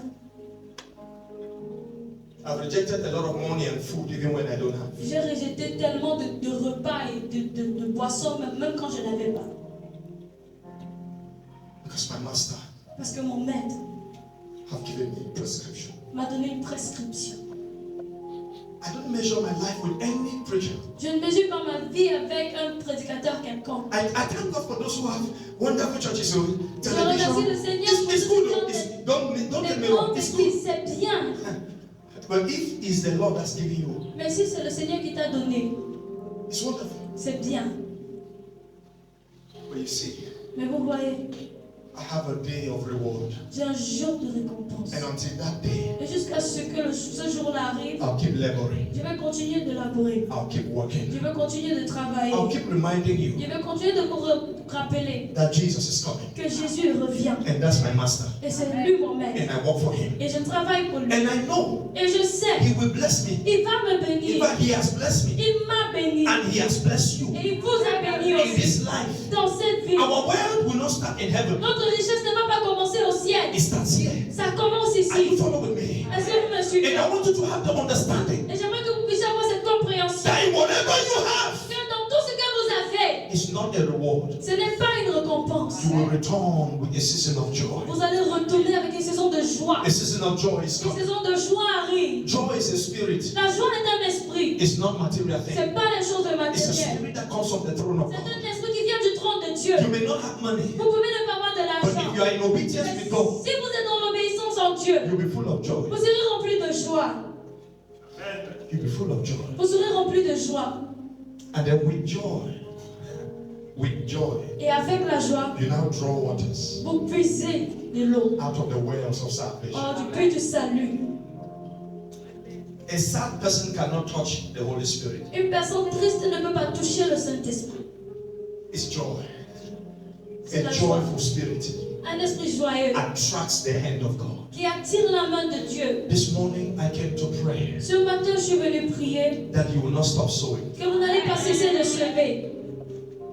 I've rejected a lot of money and food even when I don't have. j'ai rejeté tellement de repas et de boissons, même quand je n'avais pas. Because my master Parce que mon maître have given me prescription. m'a donné une prescription. I don't measure my life with any preacher. Je ne mesure pas ma vie avec un prédicateur quelconque. I thank God for those who have wonderful churches. So Je remercie le Seigneur pour it's ceux good. qui ont Don't get des me wrong. grandes It's églises, good. c'est bien. But if it's the Lord that's giving you, Mais si c'est le Seigneur qui t'a donné, it's wonderful. c'est bien. But you see, Mais vous voyez, I have a day of reward. j'ai un jour de récompense. And until that day, Et jusqu'à ce que ce jour-là arrive, I'll keep laboring. je vais continuer de labourer. I'll keep working. Je vais continuer de travailler. I'll keep reminding you Je vais continuer de vous rappeler that Jesus is coming. que Jésus revient. And that's my master. Et c'est lui mon maître. And I work for him. Et je travaille pour lui. And I know Et je sais, he will bless me. il va me In bénir. fact, he has blessed me. Il m'a béni. And he has blessed you. Et il vous a béni In aussi. this life, Dans cette vie, our wealth will not start in heaven. notre richesse ne va pas commencer au ciel. It starts here. Ça commence Are you ici. following me? Est-ce que vous me suivez? And I want you to have the understanding Et j'aimerais que vous puissiez avoir cette compréhension. that in whatever you have, Que dans tout ce que vous avez, it's not a reward. ce n'est pas une récompense. You will return with a season of joy. Vous allez retourner avec une saison de joie. A season of joy is Une coming. saison de joie arrive. Joy is a spirit. La joie est un esprit. It's not material Ce thing. n'est pas les choses de It's a matériel. spirit that comes from the throne of C'est God. un esprit qui vient du trône de Dieu. You may not have money, Vous pouvez ne pas avoir de but l'argent. if you are in obedience Mais with God, si vous êtes dans l'obéissance en Dieu, you'll be full of joy. vous serez rempli de joie. You'll be full of joy. Vous serez rempli de joie. And then with joy, Et avec la joie, you now draw waters vous puisez de l'eau. out of the wells of salvation. Oh, du puits du salut. A sad person cannot touch the Holy Spirit. Une personne triste ne peut pas toucher le Saint-Esprit. It's joy. C'est A la joie. joyful spirit Un esprit joyeux attracts the hand of God. qui attire la main de Dieu. This morning I came to pray Ce matin, je suis venu prier that you will not stop sowing. que vous n'allez pas cesser de semer.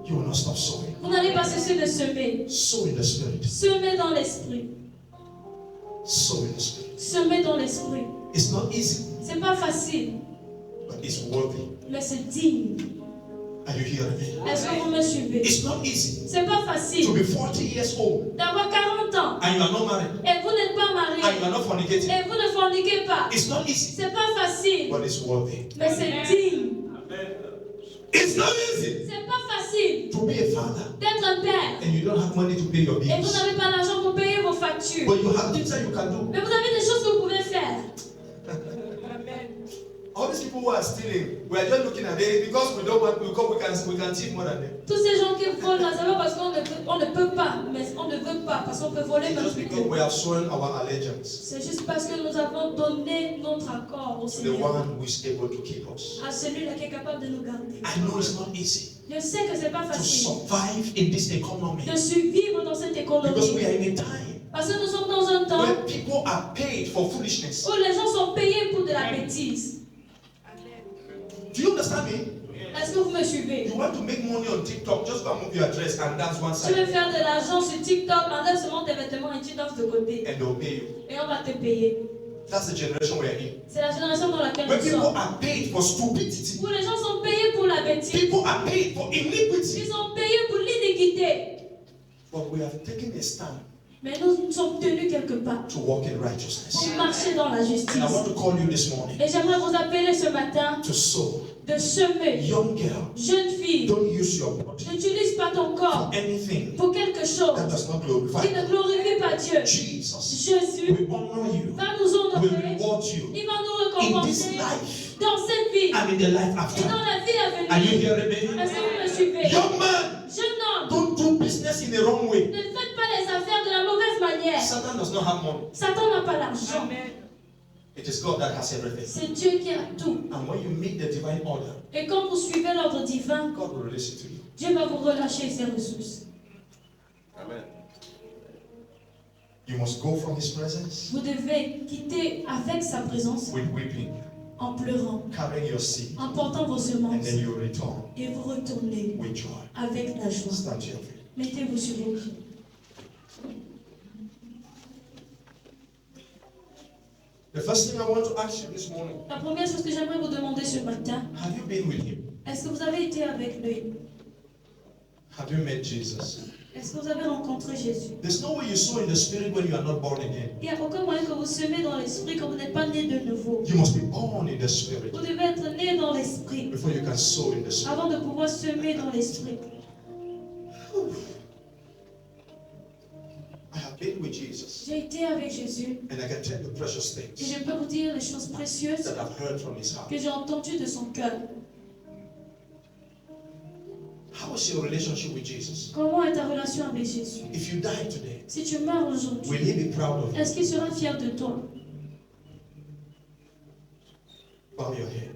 You will not stop sowing. Vous n'allez pas cesser de semer. Sow in the spirit. Semez dans l'esprit. Sow in the spirit. Semez dans l'esprit. It's not easy, C'est pas facile, but it's worthy. mais c'est digne. Are you hearing me? Est-ce que vous me suivez? It's not easy C'est pas to facile be 40 years old d'avoir 40 ans and you are not married et vous n'êtes pas and marié you are not fornicating. et vous ne forniquez pas. It's not easy, C'est pas facile, but it's worthy. mais c'est digne. It's not easy C'est pas facile to be a father d'être un père and you don't have money to pay your et vous bills. n'avez pas l'argent pour payer vos factures. But you have things that you can do. Mais vous avez des choses que vous pouvez faire. All these people who are stealing, we are just looking at it because we don't want we can thief more than them. Tous ces gens qui volent là, c'est pas parce qu'on ne peut pas, mais on ne veut pas, parce qu'on peut voler It's même just plus because que. we have sworn our allegiance C'est juste parce que nous avons donné notre accord au to the Seigneur, one who is able to keep us. à celui-là qui est capable de nous garder. I know it's not easy Je sais que c'est pas to facile survive in this economy de survivre dans cette because we économie. are in a time Parce que nous sommes dans un temps where people are paid for foolishness. où les gens sont payés pour de la bêtise. Do you understand me? Est-ce que vous me suivez? You want to make money on TikTok, just go and move your dress and that's one Tu veux side faire de l'argent sur TikTok, enlève seulement tes vêtements et tu danses de côté. and they'll pay you. Et on va te payer. That's the generation we are in. C'est la génération dans laquelle Where nous people sommes. are paid for stupidity. Où les gens sont payés pour la bêtise. People are paid for iniquity. Ils sont payés pour l'iniquité. But we have taken a stand Mais nous sommes tenus quelque part to walk in righteousness. pour marcher dans la And justice. I want to call you this morning Et j'aimerais vous appeler ce matin to sow. de semer. Young girl, Jeune fille, don't use your body n'utilise pas ton for corps anything pour quelque that chose does not qui glorify ne glorifie pas Dieu. Jesus. Jésus We honor you. va nous We honorer. reward you Il va nous in this récompenser life dans cette vie and in the life et after. dans la vie à Are you venir. hearing me? Est-ce que vous me suivez? Young man, Jeune homme, don't do business in the wrong way. ne faites pas les affaires de la mauvaise manière. Satan does not have money. Satan n'a pas l'argent. It is God that has everything. C'est Dieu qui a tout. And when you meet the divine order, Et quand vous suivez l'ordre divin, God will release it to you. Dieu va vous relâcher ses ressources. Amen. You must go from His presence Vous devez quitter avec sa présence, with weeping. en pleurant, carrying your seed, en portant vos and semences, then you return et vous retournez with joy. avec la joie. Stand to your feet. Mettez-vous sur vos pieds. The first thing I want to ask you this morning, La première chose que j'aimerais vous demander ce matin, have you been with him? est-ce que vous avez été avec lui? Have you met Jesus? Est-ce que vous avez rencontré Jésus? There's no way you sow in the spirit when you are not born again. Il n'y a aucun moyen que vous semez dans l'esprit quand vous n'êtes pas né de nouveau. You must be born in the spirit Vous devez être né dans l'esprit before you can sow in the spirit. avant de pouvoir semer dans l'esprit. I have been with Jesus, J'ai été avec Jésus and I can tell you precious et things je peux vous dire les choses précieuses that I've heard from his heart. que j'ai entendues de son cœur. How is your relationship with Jesus? Comment est ta relation avec Jésus? If you die today, Si tu meurs will aujourd'hui, he be proud of you? est-ce qu'il sera fier de toi? Bow your head.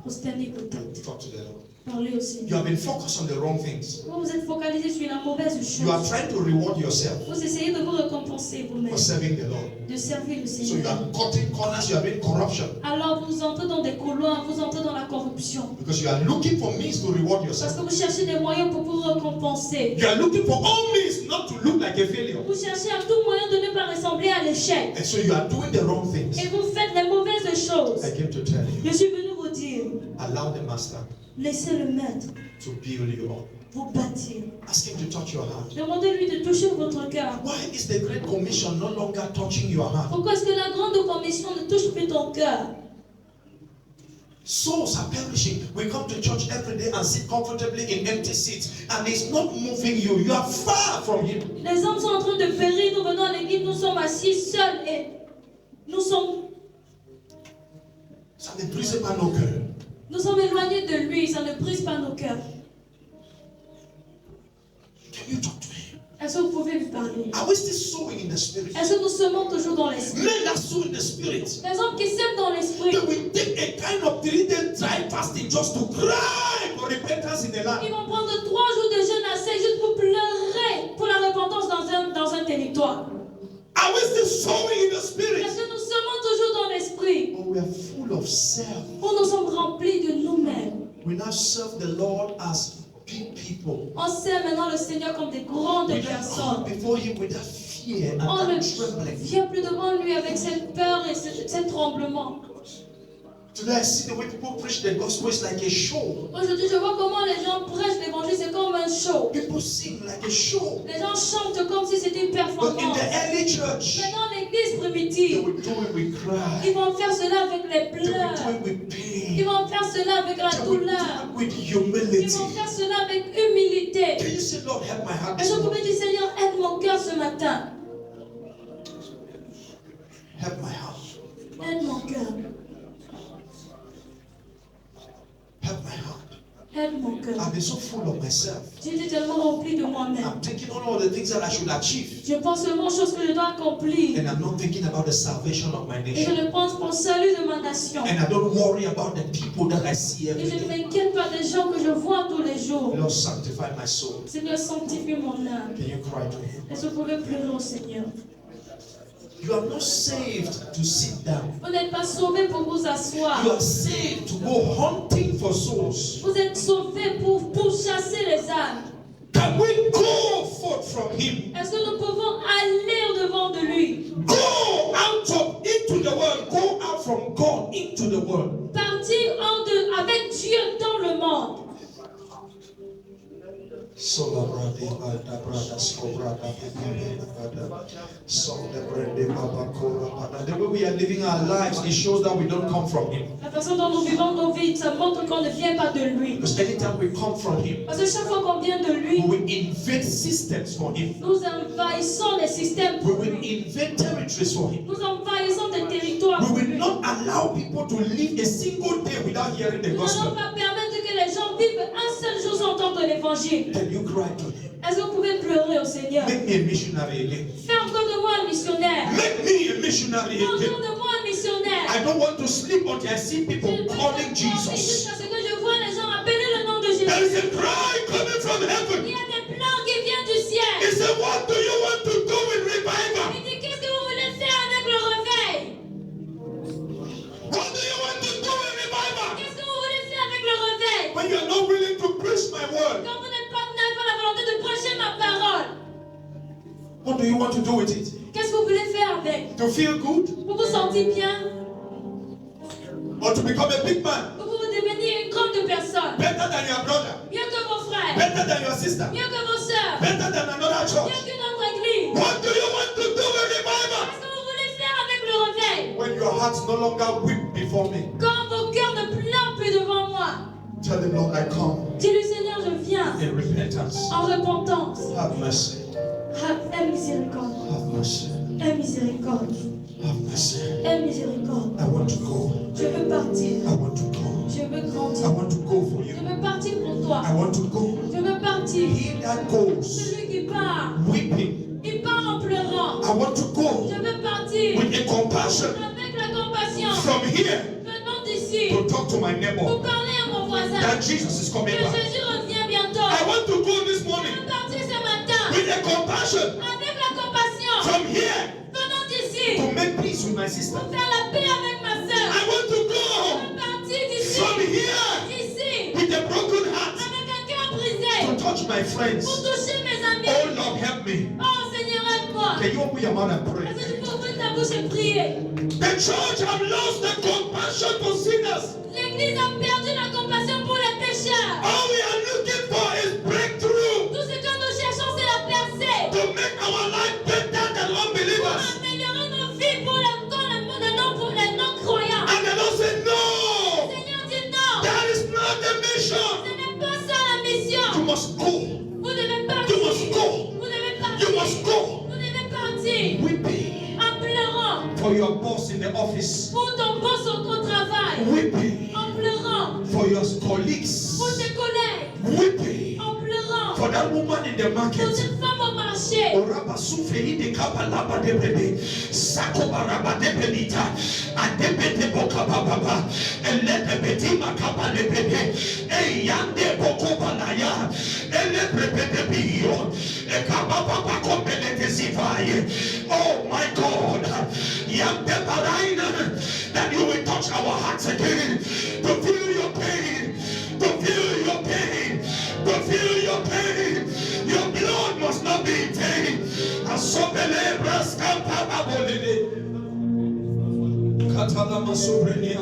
Prosternez vos têtes. Talk to the Lord. Parlez au You Seigneur. have been focused on the wrong things. Vous êtes focalisé sur la mauvaise You are chose. trying to reward yourself Vous essayez de vous récompenser vous-même, for serving the Lord. de servir le So you Seigneur. are cutting corners, you are doing corruption Alors vous entrez dans des couloirs, vous entrez dans la corruption. because you are looking for means to reward Parce yourself. que vous cherchez des moyens pour vous récompenser. You are looking for all means not to look like a failure. Vous cherchez à tout moyen de ne pas ressembler à l'échec. And so you are doing the wrong things. Et vous faites les mauvaises choses. I came to tell you, Je suis venu vous dire, allow the master laissez le maître to build you up. vous bâtir. Ask him to touch your heart. Demandez-lui de toucher votre cœur. Why is the Great Commission no longer touching your heart? Pourquoi est-ce que la grande commission ne touche plus ton cœur? Souls are perishing. We come to church every day and sit comfortably in empty seats, and it's not moving you. You are far from him. Les hommes sont en train de périr. Nous venons à l'église, nous sommes assis seuls et nous sommes Ça ne brise pas nos cœurs. Nous sommes éloignés de lui, ça ne brise pas nos cœurs. Can you talk to him? Est-ce que vous pouvez lui parler? Are we still sowing in the spirit? Est-ce que nous semons toujours dans l'esprit? Men that sow in the spirit, Les hommes qui sèment dans l'esprit, they will take a kind of 3-day dry fasting just to cry for repentance in the ils land. vont prendre 3 jours de jeûne à sec juste pour pleurer pour la repentance dans un territoire. Are we still sowing in the spirit? Est-ce que nous semons toujours dans l'esprit? Or we are full of self. Ou nous sommes remplis de nous-mêmes? We now serve the Lord as big people. On sert maintenant le Seigneur comme des grandes We don't personnes. come before him with that fear and On ne that trembling. vient plus devant lui avec cette peur et ce tremblement. Today I see the way people preach the gospel is like a show. Aujourd'hui, je vois comment les gens prêchent l'évangile, c'est comme un show. People sing like a show. Les gens chantent comme si c'était une But in performance. the early church, Mais dans l'église they primitive, will do it with ils cry. vont faire cela avec les They will do pleurs. it with Ils pain. vont faire cela avec la They will do douleur. it with Ils humility. vont faire cela avec humilité. Can you say, Lord, help my heart Et this je pouvais morning? dire, Seigneur, aide mon cœur ce matin. Help my heart. Aide mon cœur. Help my heart. Aide mon cœur. I've been so full of myself. J'étais tellement rempli de moi-même. I'm thinking on all the things that I should achieve. Je pense seulement aux choses que je dois accomplir. And I'm not thinking about the salvation of my Et je nation. ne pense pour le salut de ma nation. And I don't worry about the people that I see Et every je ne day. m'inquiète pas des gens que je vois tous les jours. Lord, sanctify my soul. Seigneur, sanctifie mon âme. Can you cry to him? Est-ce que vous pouvez pleurer au Seigneur? You are not saved to sit down. Vous n'êtes pas sauvés pour vous asseoir. You are saved to go hunting for souls. Vous êtes sauvés pour chasser les âmes. Can we go forth from him? Est-ce que nous pouvons aller au-devant de lui? Go out of into the world. Go out from God into the world. Partir avec Dieu dans le monde. The way we are living our lives, it shows that we don't come from him. La façon dont nous vivons nos vies, ça montre qu'on ne vient pas de lui. Because anytime we come from him, Parce que chaque fois qu'on vient de lui, we will invade systems for him. nous envahissons les systèmes We pour will lui. invade territories for him. Nous envahissons des territoires We pour will lui. not allow people to live a single day without hearing the Nous n'allons gospel. pas permettre que les gens vivent un seul jour sans entendre l'évangile. Can you cry to him? Est-ce que vous pouvez pleurer au Seigneur? Make me a missionary again. Fais encore de moi un missionnaire. Make me a missionary Fais encore again. de moi un missionnaire. I don't want to sleep until I see people Je veux pas calling dormir Jesus. jusqu'à ce que je vois les gens appeler le nom de There Jésus. is a cry coming from Il heaven. y a des plans qui viennent du ciel. He said, what do you want to do with revival? Il dit, qu'est-ce que vous voulez faire avec le réveil? What do you want to do with my word, Quand vous n'avez pas la volonté de prêcher ma parole, what do you want to do with it? qu'est-ce que vous voulez faire avec? To feel good Pour vous sentir bien? or to become a big man? Pour vous devenir une grande personne? Better than your brother, Mieux que vos frères? better than your sister, Mieux que vos sœurs? better than another Mieux church. qu'une autre église? What do you want to do with revival? Qu'est-ce que vous voulez faire avec le réveil? When your hearts no longer weep before me, Quand vos cœurs ne pleurent plus devant moi, tell the Lord, I come dis-lui Seigneur, je viens in repentance. en repentance. Have mercy, Aie miséricorde. have mercy, Aie miséricorde. have mercy. Aie miséricorde. I want to go. Je veux partir. I want to go. Je veux I grandir. want to go for Je you. veux partir pour toi. I want to go. Je veux partir. He that goes Celui qui part, weeping, il part en pleurant. I want to go Je veux partir with a compassion avec la compassion. from here Venons d'ici to talk to my pour neighbor parler à mon voisin that Jesus is que coming back. Jésus revient bientôt. I want to go this Je morning veux partir ce matin with a compassion avec la compassion. from here Venons d'ici to make peace with my sister. pour faire la paix avec ma soeur. I want to Je go veux partir d'ici, from here d'ici, with a broken heart avec un cœur brisé to touch my pour friends. toucher mes amis. Oh Lord, help me. Oh Seigneur, aide-moi. Can you open your mouth and pray? Est-ce que tu peux ouvrir ta bouche et prier? The church have lost the compassion for sinners. L'église a perdu la compassion pour les pécheurs. All we are looking for is breakthrough Tout ce que nous cherchons, c'est la percée. to make our life better than Pour unbelievers. améliorer nos vies pour les non-croyants. And the Lord said, no, Seigneur dit non. that is not the Ce mission. n'est pas ça la mission. You must go. Vous devez partir. You must go. Vous devez partir. You must go. Vous devez partir. Weeping En pleurant. for your boss in the office. Pour ton boss au travail. Weeping En pleurant. for your colleagues. Pour tes collègues. Weeping En pleurant. for that woman in the Pour market. cette femme au marché. Oraba sufei de kapalaba de bebe, sako baraba de belita, adebe de boka baba, elete beti makaba de bebe, eyande boko balaya, ele bebe de bio, ekababa bako belete zivaye. Oh my God, yande baraina, that you will touch our hearts again, to feel your pain, to feel your pain, to feel your pain. Your blood must not be in vain. Asobele braskapa babolede. Katala masobrenia.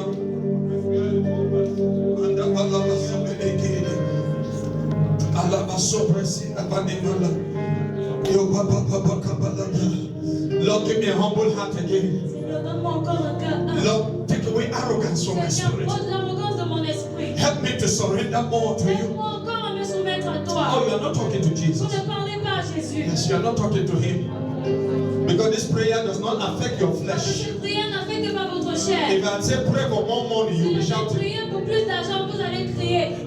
Anda balaba sobeleke. Alaba sobresi abaninola. Yo papa papa kabalada. Lord, give me a humble heart again. Seigneur, donne-moi encore un cœur humble. Lord, take away arrogance from my Seigneur, spirit. ôte l'arrogance de mon esprit. Help me to surrender more to you. Aide-moi encore à me soumettre à toi. Oh, you are not talking to Vous Jesus. ne parlez pas à Jésus. Yes, you are not talking to him. Because this prayer does not affect your Parce que flesh. cette prière n'affecte pas votre chair. If I say pray for more money, Si you'll be je vais shouting. prier pour plus d'argent, vous allez crier.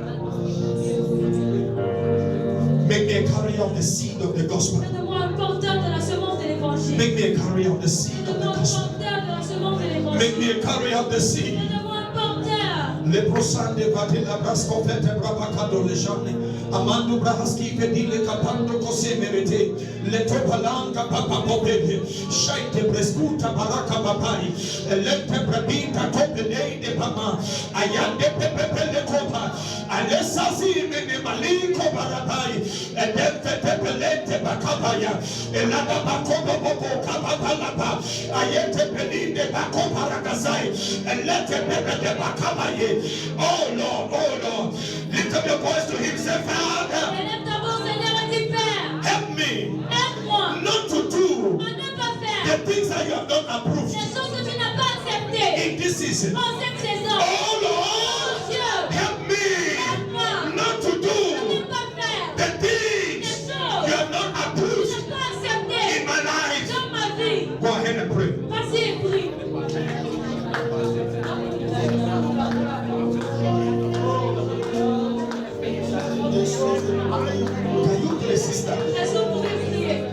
Make me a carrier of the seed of the gospel. Faites-moi un porteur de la semence de l'évangile. Make me a carrier of the seed of the Faites-moi un gospel. porteur de la semence de Make me l'évangile. a carrier of the seed. Faites-moi un porteur. Le prosande batila brasko fete brabakado le jane. Amandu brahaski pedile kapando kose merete. Le topalanga papa popede. Shaite breskuta baraka papai. Elete brabinta topede de pama. Ayande pepe le kopa. Alessa si mene maliko barabai. Edente pepelete bakabaya. Elada bakobo bobo kapapalapa. Ayete pelinde bako parakazai. Elete pepe de bakabaye. Oh Lord, lift up your voice to him, say, Father, Élève ta voix, Seigneur, et dis Père. help me Aide-moi not to do à ne pas the faire things that you have not approved les choses que tu n'as pas acceptées in this season. en cette saison. Oh Oh Lord, Dieu, help me aide-moi not to à ne do pas faire the les things choses you have not que tu approved n'as pas acceptées in my life. dans ma vie. Go ahead and pray. Vas-y et prie. Can you play, sister? Est-ce que vous pouvez prier?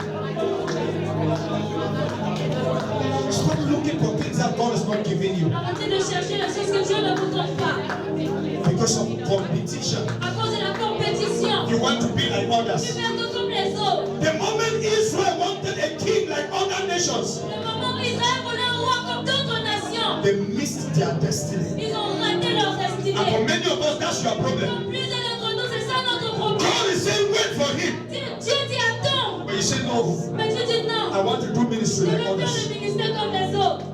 Stop looking for things that God is not giving you Arrêtez de chercher les choses que Dieu ne vous donne pas. because of competition. À cause de la compétition. You want to be like Tu others. veux être comme les autres. The moment Israel wanted a king like other nations, Le moment où Israël voulait un roi comme d'autres nations, they missed their destiny. ils ont raté leur And for destinée. many of us, that's your problem. Comme plusieurs d'entre nous, c'est ça notre problème. say no. Mais tu dis non. I want to do Je ministry veux like faire others. le ministère comme les autres.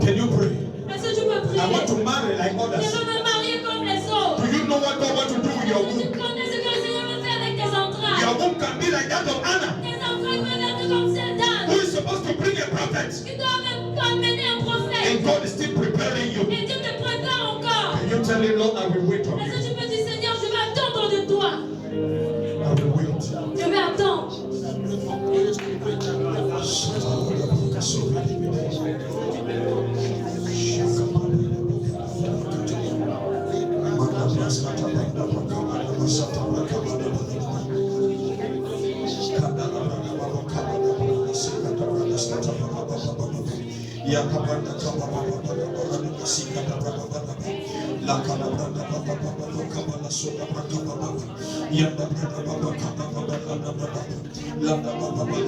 Can you pray? Est-ce que tu peux prier? I want to marry like Je others. veux me marier comme les autres. Do you know what God wants to do with your Est-ce que womb? tu connais ce que le Seigneur veut faire avec tes entrailles? Your womb can be like that of Anna, Tes entrailles peuvent être comme celles d'Anne. who is supposed to bring a prophet. Tu dois même amener un prophète. And God is still preparing you. Et Dieu te prépare encore. Can you tell him, Lord, I will wait on Est-ce que you. tu peux dire, Seigneur, je vais attendre de toi. I will wait. Je vais attendre.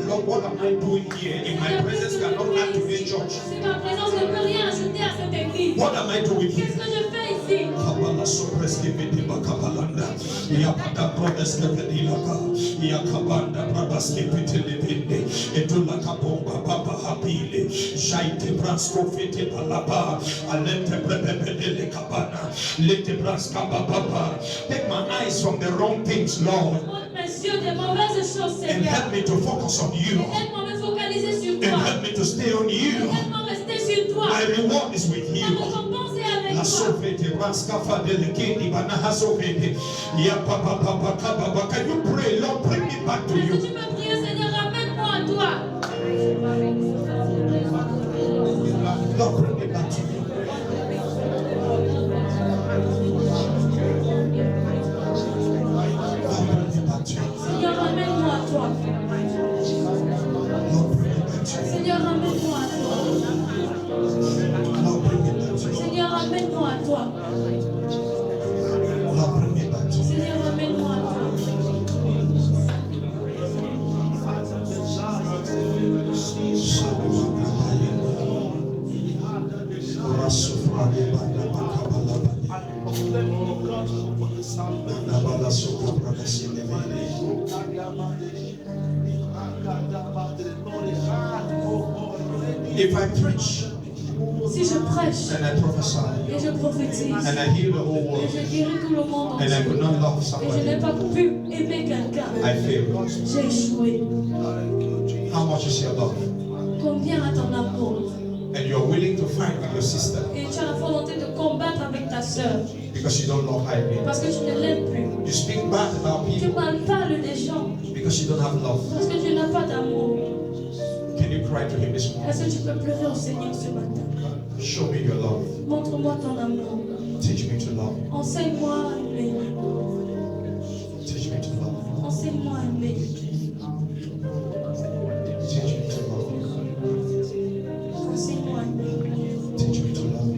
Lord, what am I doing here? In my presence cannot add to this church. Si ma présence ne peut rien ajouter à cette église. What am I doing here? Qu'est-ce que je fais ici? Kabala sopreske vete bakabalanda. Yapada brodeske vedilaka. Yakabanda brabaske vete levende. Etula kabomba baba habile. Jaite brasko vete balaba. Alente brebebedele kabana. Lete braska baba. Take my eyes from the wrong things, Lord, Ôte mes yeux des mauvaises choses, and Seigneur. help me to focus on you. Aide-moi à me focaliser sur And toi. help me to stay on you. Aide-moi à rester sur toi. My reward is with Ma you. récompense est avec La toi. sovete raskafa delegeni banaha sovete. Ya papa papa kababa. Can you pray, Lord, bring me back to Est-ce que you. tu peux prier, Seigneur, ramène-moi à toi. Lord, bring me back to you. Lord, bring me back to you. Seigneur, ramène-moi à toi. Lord, bring me back to you. Seigneur, ramène-moi à toi. Lord, bring me back to you. Seigneur, ramène-moi à toi. Lord, bring me back to you. Seigneur, ramène-moi à toi. If I preach Si je prêche and I prophesy et je prophétise and I heal the whole et world je guéris tout le monde and I entier could not love et je somebody, n'ai pas pu aimer quelqu'un, I fail. j'ai échoué. How much is your love? Combien a ton amour? And you're willing to fight with your sister Et tu as la volonté de combattre avec ta soeur because you don't love her again. parce que tu ne l'aimes plus. You speak bad about Tu people mal parles des gens because you don't have love. parce que tu n'as pas d'amour. Can you cry to him this morning? Est-ce que tu peux pleurer au Seigneur ce matin? Show me your love. Montre-moi ton amour. Teach me to love. Enseigne-moi à aimer. Teach me to love. Enseigne-moi à aimer. Teach me to love. Enseigne-moi à aimer. Teach me to love.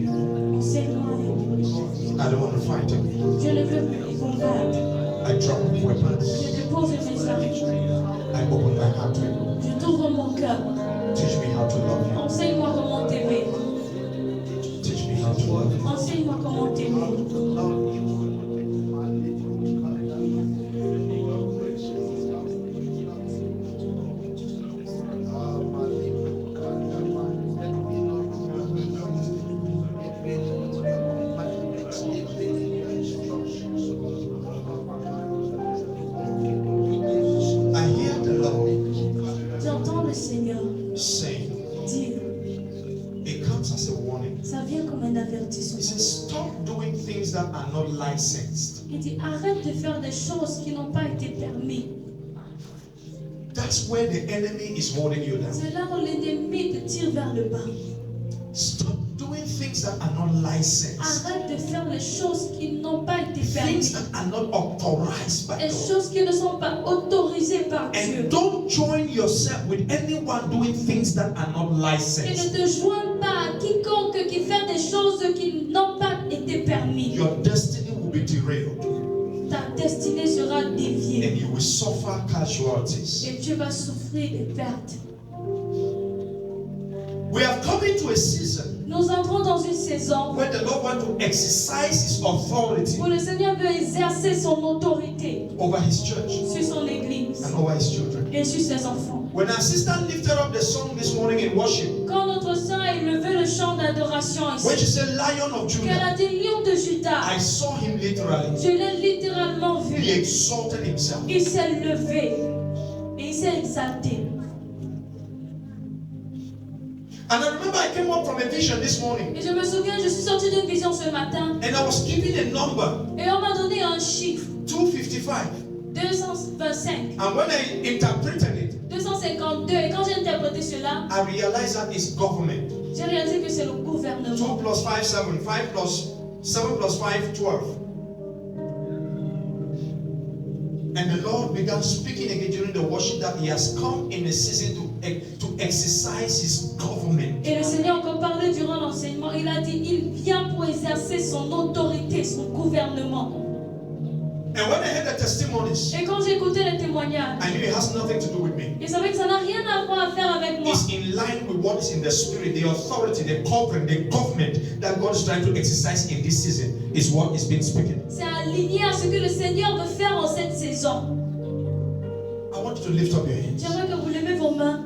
Enseigne-moi à aimer. I don't want to fight him. Je ne veux plus combattre. I drop weapons. Je dépose mes armes. I open my heart to you. Je t'ouvre mon cœur. Teach me how to love you. Enseigne-moi comment t'aimer. Teach me how to love you. Enseigne-moi comment t'aimer. I hear the Lord J'entends le Seigneur saying, dire, it comes as a warning. ça vient comme un He avertissement. says, stop doing things that are not licensed. Il dit, arrête de faire des choses qui n'ont pas été permises. That's where the enemy is holding you down. C'est là où l'ennemi te tire vers le bas. Stop doing things that are not licensed. Arrête de faire les choses qui n'ont pas été Things permises. that are not authorized by Les God. choses qui ne sont pas autorisées par Dieu. And don't join yourself with anyone doing things that are not Et ne licensed. te joins pas à quiconque qui fait des choses qui n'ont pas été permises. Your destiny will be derailed Ta destinée sera déviée. and you will suffer casualties. Et tu vas souffrir des pertes. We have come into a season Nous entrons dans une saison where the Lord wants to exercise His authority où le Seigneur veut exercer son autorité over His church sur son Église and over His children. et sur ses enfants. When our sister lifted up the song this morning in worship, Quand notre sœur a élevé le chant d'adoration when she ici, said Lion of qu'elle Judah, a dit Lion de Juda, I saw Him literally. je l'ai littéralement He vu. exalted Himself. Il s'est levé et il s'est exalté. And I remember I came up from a vision this morning, Et je me souviens, je suis sortie d'une vision ce matin and I was given a number, et on m'a donné un chiffre, 255. 225, And when I interpreted it, 252. Et quand j'ai interprété cela, I realized that it's government. j'ai réalisé que c'est le 2 gouvernement. plus 5, 7. 5 plus 7 plus 5, 12. And the Lord began speaking again during the worship that He has come in a season to exercise His government. Et le Seigneur encore parlait durant l'enseignement. Il a dit, il vient pour exercer son autorité, son gouvernement. And when I heard the testimonies, Et quand j'ai écouté les témoignages, I knew it has nothing to do with me. je savais que ça n'a rien à voir à faire avec moi. It's in line with what is in the spirit, the authority, the covering, the government that God is trying to exercise in this season is what is being spoken. C'est aligné à ce que le Seigneur veut faire en cette saison. I want you to lift up your hands J'aimerais que vous levez vos mains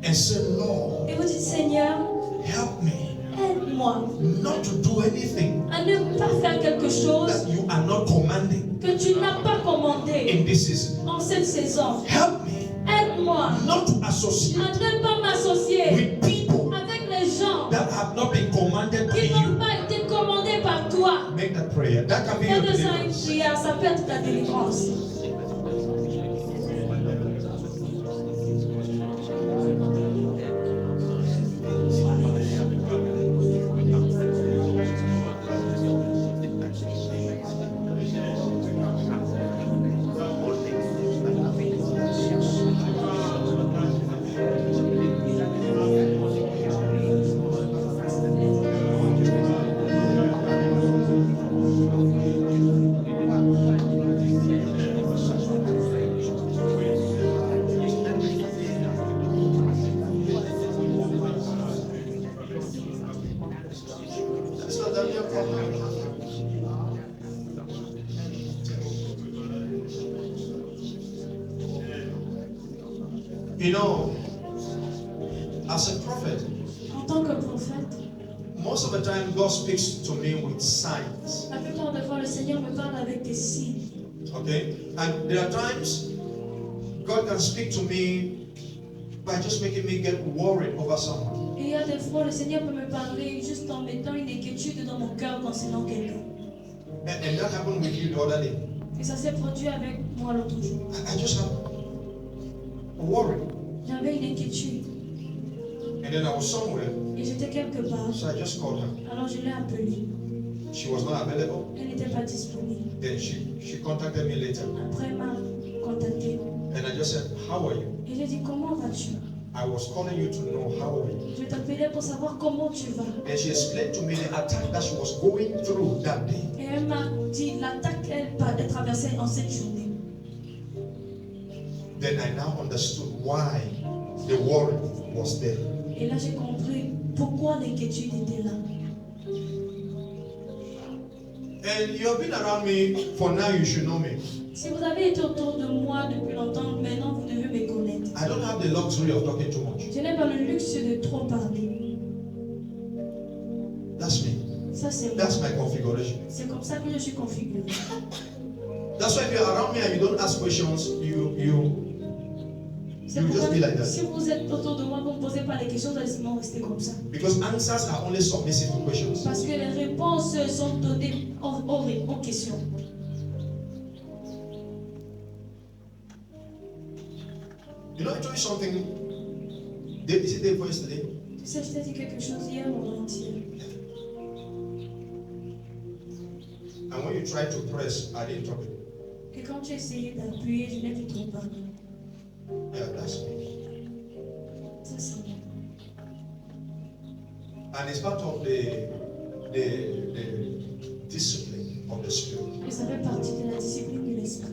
and say, Lord, et vous dites, Seigneur, help me aide-moi not to do anything à ne pas faire quelque chose that you are not commanding que tu n'as pas commandé in this season. en cette saison. Help me Aide-moi not to associate à ne pas m'associer with people avec les gens that have not been commanded by qui n'ont you. pas été commandés par toi. Make that prayer. That can be your Fais de ça une deliverance. prière, ça peut être ta délivrance. That's not that your problem. You know, as a prophet, En tant que prophète, most of the time God speaks to me with signs. la plupart des fois, le Seigneur me parle avec des signes. Okay? And there are times God can speak to me by just making me get worried over someone. Et il y a des fois, le Seigneur peut me parler juste en mettant une inquiétude dans mon cœur concernant quelqu'un. And that happened with you the other day. Et ça s'est produit avec moi l'autre jour. I just have a worry. J'avais une inquiétude And then I was somewhere, et j'étais quelque part. so I just called her. Alors je l'ai appelée. She was not available. Elle n'était pas disponible. Then she contacted me later. Après, elle m'a contacté. And I just said, how are you? Et j'ai dit, comment vas-tu? I was calling you to know how are you. Je t'appelais pour savoir comment tu vas. And she explained to me the attack that she was going through that day. Et elle m'a dit l'attaque qu'elle traversait en cette journée. Then I now understood why the worry was there. Et là, j'ai compris pourquoi l'inquiétude était là. And you have been around me for now, you should know me. Si vous avez été autour de moi depuis longtemps, maintenant vous devez me connaître. I don't have the luxury of talking too much. Je n'ai pas le luxe de trop parler. That's me. Ça, c'est moi. That's my configuration. C'est comme ça que je suis configurée. That's why if you're around me and you don't ask questions, you C'est You just pourquoi, be like that. si vous êtes autour de moi, vous ne me posez pas les questions, vous allez seulement rester comme ça. because answers are only submissive to questions. Parce que les réponses sont données aux questions. You know, I told you something. Is it day before yesterday? Tu sais, je t'ai dit quelque chose hier ou entier. And when you try to press, I didn't talk. Et quand tu essayais d'appuyer, je n'ai plus trop parlé. Yeah, that's me. Ça, c'est moi. And it's part of the discipline of the spirit. Et ça fait partie de la discipline de l'esprit.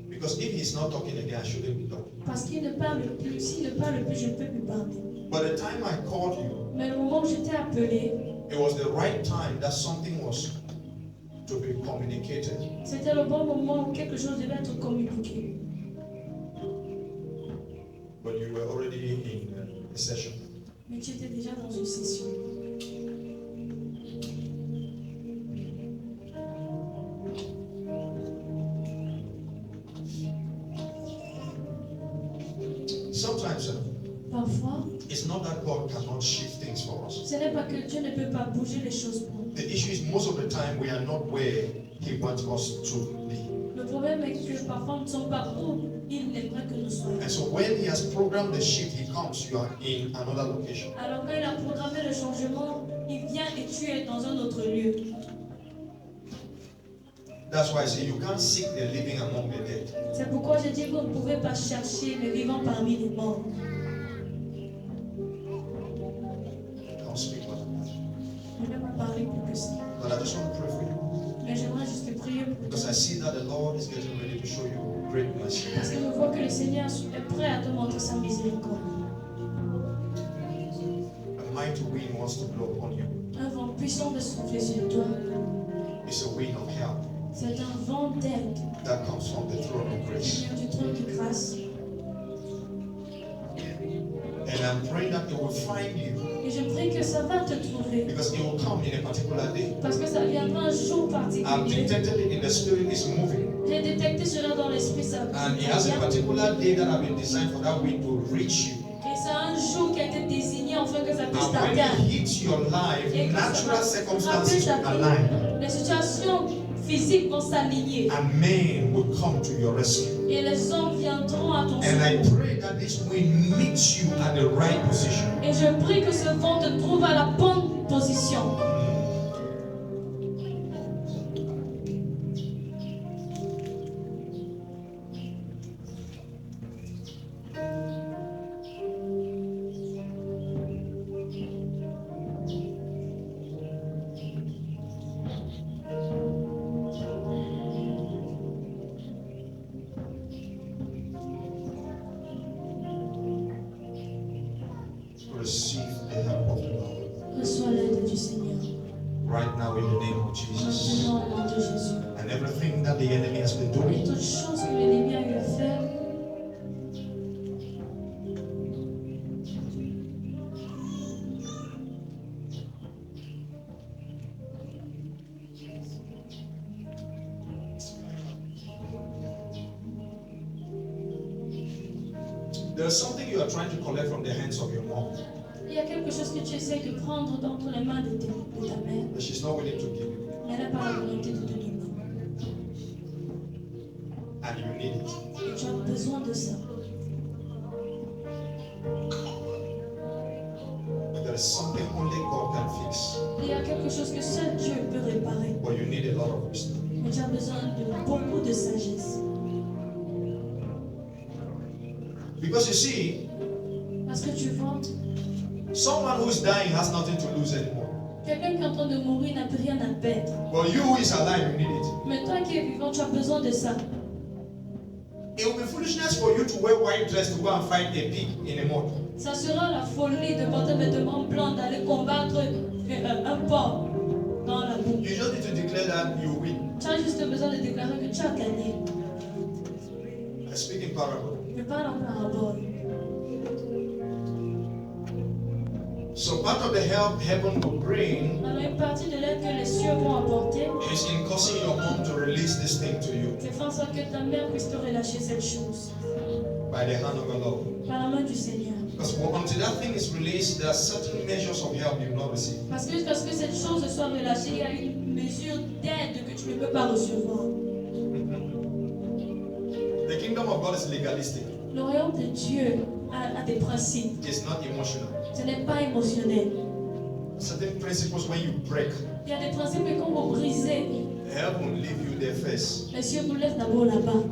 Because if he's not talking again, I shouldn't be talking. Parce qu'il ne parle plus. S'il ne parle plus, je ne peux plus parler. By the time I called you, Mais le moment où j'étais appelée, it was the right time that something was to be communicated. c'était le bon moment où quelque chose devait être communiqué. But you were already in a session. Mais tu étais déjà dans une session. Sometimes Parfois, it's not that God cannot shift things for us. ce n'est pas que Dieu ne peut pas bouger les choses pour nous. The issue is most of the time we are not where He wants us to be. Le problème est que parfois nous ne sommes pas où il aimerait que nous soyons. And so when He has programmed the shift, He comes, you are in another location. Alors quand il a programmé le changement, il vient et tu es dans un autre lieu. That's why I say you can't seek the living among the dead. C'est pourquoi je dis que vous ne pouvez pas chercher le vivant parmi les morts. Don't speak more than that. Je ne vais pas parler plus que ça. But I just want to pray for you. Mais j'aimerais juste prier pour toi. Because I see that the Lord is getting ready to show you great mercy. Parce que je vois que le Seigneur est prêt à te montrer sa miséricorde. A mighty wind wants to blow upon you. Un vent puissant de souffler sur toi. It's a wind of help C'est un vent d'aide that comes from the throne of qui grace. vient du trône de grâce. And I'm praying that it will find you Et je prie que ça va te trouver. because it will come in a particular day. Parce que ça viendra un jour I've particulier. detected it in the spirit, it's moving. J'ai détecté cela dans l'esprit. Ça And it has a particular day that have been designed for that wind to reach you. Et c'est un jour qui a été désigné afin que ça puisse And when t'atteindre. it hits your life, Et que ça natural va circumstances frapper will ta align. vie. Les situations physiques vont s'aligner. And men will come to your rescue. Et les hommes viendront à ton And I secours. pray that this wind meets you at the right position. Et je prie que ce vent te trouve à la bonne position. Receive the help of the Lord. Reçois l'aide du Seigneur. Right now in the name of Jesus. Maintenant au nom de Jésus. And everything that the enemy has been Et doing, toute chose que l'ennemi a eu à faire, there's something you are trying to collect from the hands of your mom il y a quelque chose que tu essaies de prendre d'entre les mains de ta mère, that she's not willing to give you. mais elle n'a pas la volonté de te donner. And you need it. Et tu as besoin de ça. There is something only God can fix. Il y a quelque chose que seul Dieu peut réparer. But you need a lot of wisdom. Mais tu as besoin de beaucoup de sagesse. Because you see, Parce que tu vois, someone who is dying has nothing to lose anymore. quelqu'un qui est en train de mourir n'a plus rien à perdre. But you who is alive, you need it. Mais toi qui es vivant, tu as besoin de ça. It will be foolishness for you to wear white dress to go and fight a pig in a mud. Ça sera la folie de porter mes vêtements blancs, d'aller combattre un porc dans la boue. You just need to declare that you win. Tu as juste besoin de déclarer que tu as gagné. I speak in parable. Je parle en parabole. So part of the help heaven will bring Alors une partie de l'aide que les cieux vont apporter, is in causing your mom to release this thing to you c'est faire en sorte que ta mère puisse te relâcher cette chose by the hand of the Lord. par la main du Seigneur. Because until that thing is released, there are certain measures of help you will not receive. Parce que jusqu'à ce que cette chose soit relâchée, il y a une mesure d'aide que tu ne peux pas recevoir. The kingdom of God is legalistic. Le royaume de Dieu a des principes. It's not emotional. Ce n'est pas émotionnel. Certain principles when you break, Il y a des principes que quand vous brisez, help will leave you there first. les cieux vous laissent d'abord là-bas.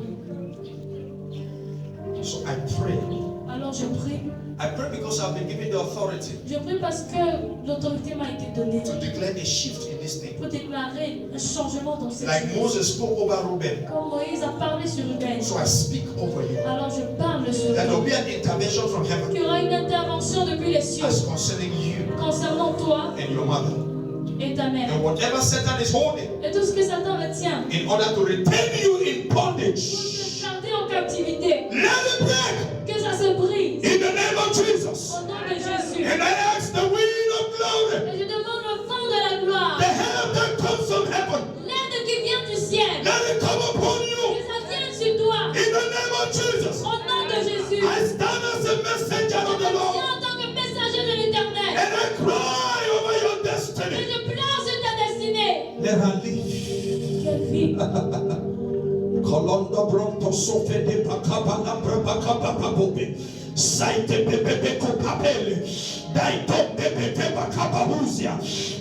So I pray Alors je prie. I pray because I've been given the authority Je prie parce que l'autorité m'a été donnée to declare a shift in this thing. pour déclarer un changement dans cette Like vie. Moses spoke over Reuben, Comme Moïse a parlé sur Ruben, so I speak over you. alors je parle sur That there will toi. be an intervention from heaven Il y aura une intervention depuis les cieux as concerning you concernant toi and your mother. et ta mère. And whatever Satan is holding Et tout ce que Satan retient in order to retain you in pour bondage, te garder en captivité, let it break que ça se brise in the name of Jesus. au nom de Jésus. And I ask the wind of glory, Et je demande le vent de la gloire, the help that comes from heaven, l'aide qui vient du ciel, let it come upon you que ça vienne sur toi in the name of Jesus. au nom de Jésus. I stand as a messenger of the Je Lord viens en tant que messager de l'Éternel and I cry over your et destiny. je pleure sur ta destinée. Let her live. Qu'elle vit. Kolondo bronto sofe de pakaba ambra pakaba papobe. Saite pepe kopapele. Daito pepe pakaba huzia.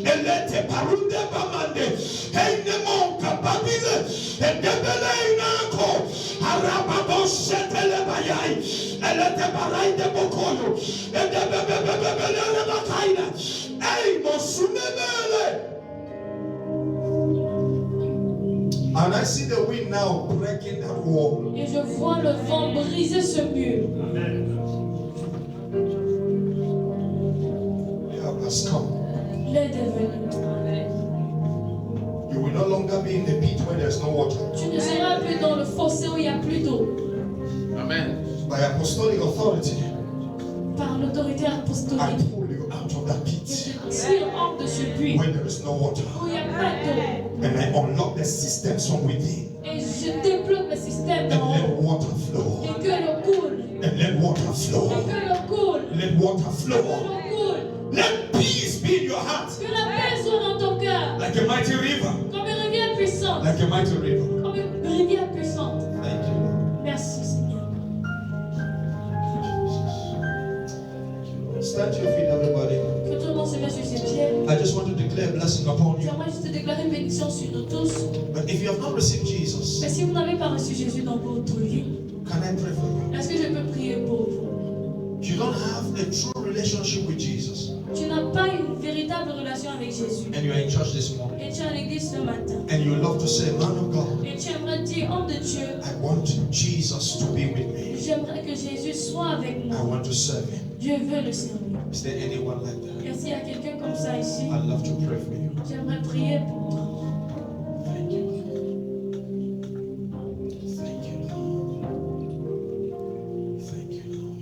Elete parude bamande. Heine monka babile. Edebele inako. Araba boshetele bayai. Elete barai de bokoyo. Edebebebebele bakaina. Ei mosunebele. And I see the wind now breaking that wall. Et je vois le vent briser ce mur. The help has come. L'aide est venue. You will no longer be in the pit where there's no water. Tu ne seras plus dans le fossé où il n'y a plus d'eau. Amen. By apostolic authority, Par l'autorité I apostolique, pull you out of that je pit te tire hors de ce puits when there is no water. où il n'y a pas d'eau. And I unlock the systems from within. Et je débloque le système And d'en let haut. water flow. Et que l'eau coule. And let water flow. Et que l'eau coule. Let water Que flow. l'eau coule. Let peace be in your heart. Que la paix soit dans ton cœur. Like a mighty river. Comme une rivière puissante. Like a mighty river. Comme une rivière puissante. Thank you. Merci Seigneur. Stand to your feet, everybody. Que tout le monde se mette sur ses pieds. I just want to declare a blessing upon you. J'aimerais juste déclarer une bénédiction sur nous tous. But if you have not received Jesus, Mais si vous n'avez pas reçu Jésus dans votre vie, can I pray for you? est-ce que je peux prier pour vous? You don't have a true relationship with Jesus, Tu n'as pas une véritable relation avec Jésus. and you are in church this morning, Et tu es à l'église ce matin. and you love to say, "Man of God, Et tu aimerais dire, homme de Dieu, I want Jesus to be with me. j'aimerais que Jésus soit avec I moi. want to serve Him." Je veux le servir. Is there anyone like that? Et s'il y a quelqu'un comme ça ici, I'd love to pray for you. j'aimerais prier pour toi. Thank you. Thank you, Lord. Thank you, Lord.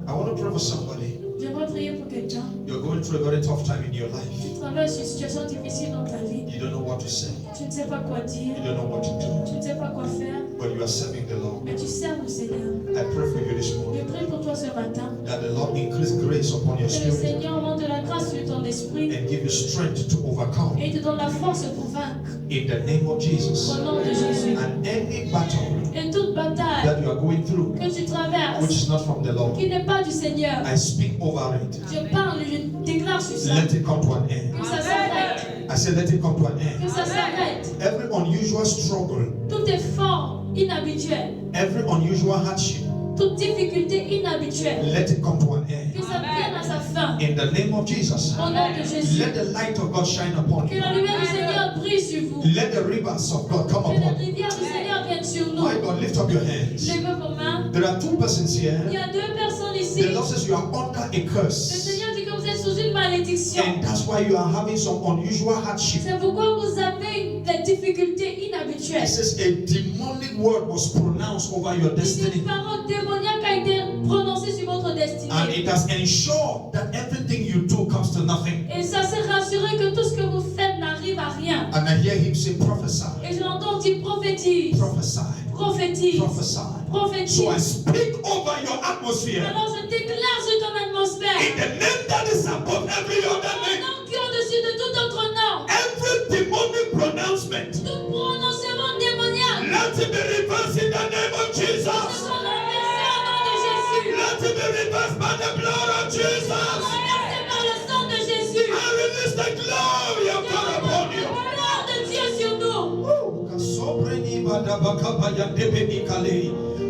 I want to pray for somebody. J'aimerais prier pour quelqu'un. You're going through a very tough time in your life. Tu traverses une situation difficile dans ta vie. You don't know what to say. Tu ne sais pas quoi dire. You don't know what to do. Tu ne sais pas quoi faire. But you are serving the Lord. Mais tu sers le Seigneur. I pray for you this Je morning prie pour toi ce matin. that the Lord increase grace upon your Que le spirit Seigneur monte de la grâce sur ton esprit and give you strength to overcome et te donne la force pour vaincre. in the name of Jesus. Au nom de Jésus. And any battle Et toute bataille that you are going through que tu which traverses, is not from the Lord, qui n'est pas du Seigneur, I speak over it. je parle, je déclare sur ça. Let it come to an end. Que ça s'arrête. I said, let it come to an Que end. ça s'arrête. Every unusual struggle, Tout effort inhabituel, every unusual hardship, toute difficulté inhabituelle, let it come to an que end. ça vienne à sa fin. In the name of Jesus, Au nom de Jésus. let the light of God shine upon Que you. la lumière du Seigneur brille sur vous. Let the rivers of God come Que la upon you. rivière du Seigneur vienne sur nous. My God, lift up your hands. Levez vos mains. There are two persons Il y here. a deux personnes ici. The Lord says you are under a Le curse. Seigneur dit que vous êtes sous une malédiction. And that's why you are having some unusual hardship. C'est pourquoi vous avez des difficultés It inhabituelles. says a demonic word was pronounced over your Une destiny. parole démoniaque a été prononcée sur votre And destinée. it has ensured that everything you do comes to nothing. Et ça s'est rassuré que tout ce que vous faites n'arrive à rien. And I hear him say, prophesy, Et je l'entends dire prophétise, prophesy, prophétise, prophesy. prophétise. So I speak over your atmosphere Alors je déclare sur ton in atmosphère, the name that is above every other un name. nom qui est au-dessus de tout autre nom. Every demonic pronouncement, Tout prononcement démoniaque. let it be reversed in the name of Ce Jesus. soit renversé au nom de Jésus. Let it be reversed by the blood of Jesus. Renversé par le sang de Jésus. I release the glory of God upon you. La gloire de Dieu sur nous. Kasobreni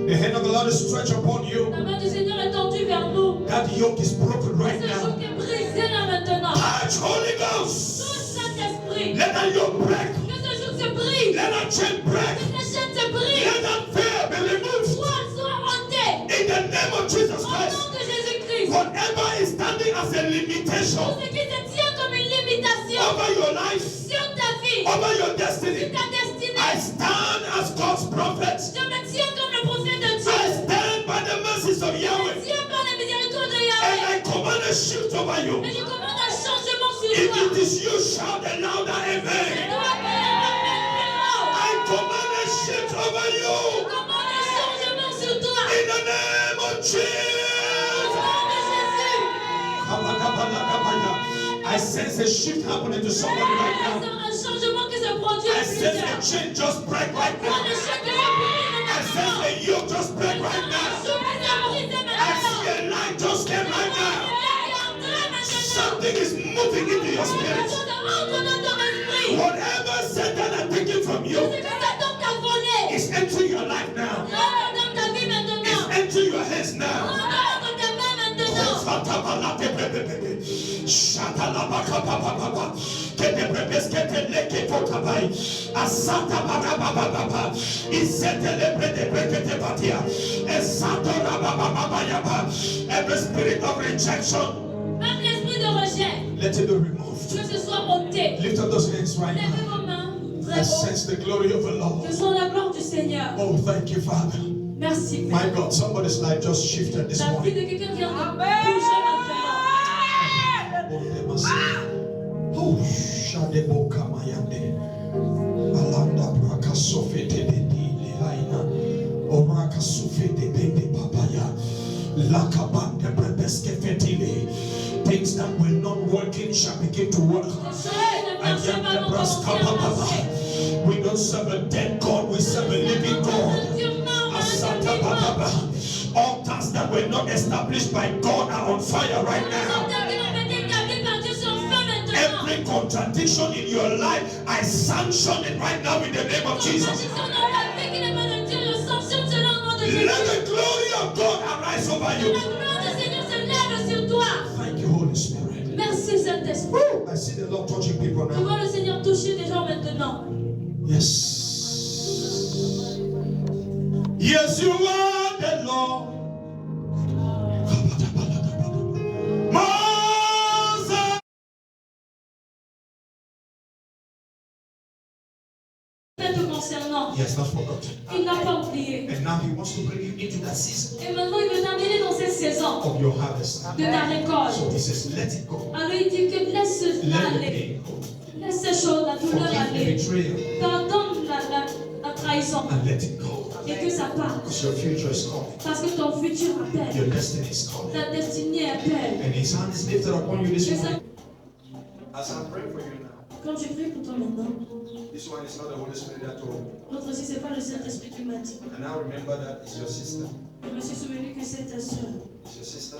The hand of the Lord is stretched upon you. La main du Seigneur est tendue vers nous. That yoke is broken right Ce now. joug est brisé là maintenant. Touch Holy Ghost. Touche Saint-Esprit. Let that yoke break. Que ce joug se brise. Let that chain break. Que cette chaîne se brise. Let that fear be removed. Soit ôté. In the name of Jesus Au Christ. nom de Jésus-Christ. Whatever is standing as a limitation Tout ce qui se tient comme une limitation over your life, sur ta vie, over your sur destiny, ta destinée. I stand as God's prophet. Je me tiens comme le prophète de I Dieu. stand by the mercies of Je me Yahweh. tiens par la miséricorde de And Yahweh. I command a shift over you. Et je commande un changement sur If toi. it is you, shout a louder Je amen. dois appeler I command a shift over Je you. commande un changement sur toi. In the name of Au Jesus. nom de Jésus. I sense a shift happening to somebody right Je now. sens un changement qui se produit I à sense a plusieurs. chain just break right Quand now. le chef de la brise I sense a yoke just break right now. I see a light just came right now. Something is moving into your spirit. Whatever Satan has taken from you is entering your life now. It's entering your hands now. Every spirit of rejection, Même l'esprit de rejet, let it be removed. que ce soit ôté. Lift up those hands right Levez now. vos mains I très haut. sense the glory of the Lord. Que soit la gloire du Seigneur. Oh, thank you, Father. Merci, My Père. God, somebody's life just shifted this La vie morning. de quelqu'un vient de bouger maintenant. Oh, Shadebo Kamayande. Alanda Braka Sofete de Lehaina. Oraka Sufete de Papaya. Lakabande Brebeske Fetile. Things that will not work in shall begin to work. We don't serve a dead God, we serve a living God. Altars that were not established by God are on fire right now. Every contradiction in your life, I sanction it right now in the name of Jesus. Let the glory of God arise over you. Thank you, Holy Spirit. Merci Saint-Esprit. Woo! I see the Lord touching people Tu now. vois le Seigneur toucher des gens maintenant. Yes. Yes, you are the Lord. Moses. Te concernant, He has not forgotten. il n'a pas oublié. And now he wants to bring you into that season Et maintenant, il veut t'amener dans cette saison of your harvest. de ta récolte. So he says, let it go. Alors il dit que laisse cela Let the aller. pain go. Laisse ces choses, la douleur Forgive the aller. betrayal Pardonne la trahison. and let it go. Et que ça parte. Because your future is coming. Parce que ton futur appelle. Your destiny is coming. Ta destinée appelle. And his hand is lifted upon you this Et ça, morning. As I'm praying for you now, quand je prie pour toi maintenant, this one is not the Holy Spirit that told me. l'autre aussi, c'est pas le Saint-Esprit qui m'a dit. And now remember that it's your sister. Je me suis souvenu que c'est ta soeur. It's your sister.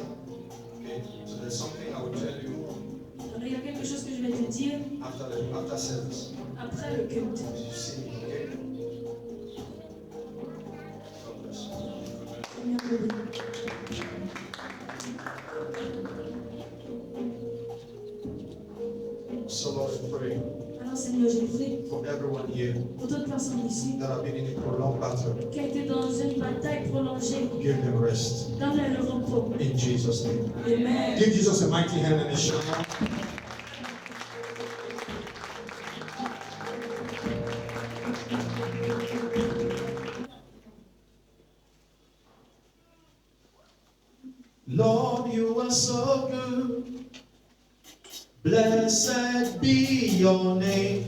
Okay? So there's something I will tell you Alors il y a quelque chose que je vais te dire after service. après le culte. You see me, okay? God bless you. So Lord, I pray Alors Seigneur, je prie for everyone here pour toute personne ici that have been in a prolonged battle. qui a été dans une bataille prolongée, Give them rest. donne-leur le repos. In Jesus' name. Amen. Give Jesus a mighty hand and a shout. Lord, you are so good. Blessed be your name.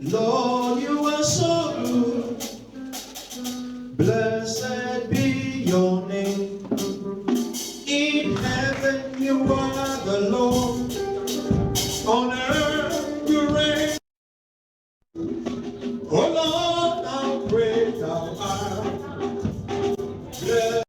Lord, you are so good. Blessed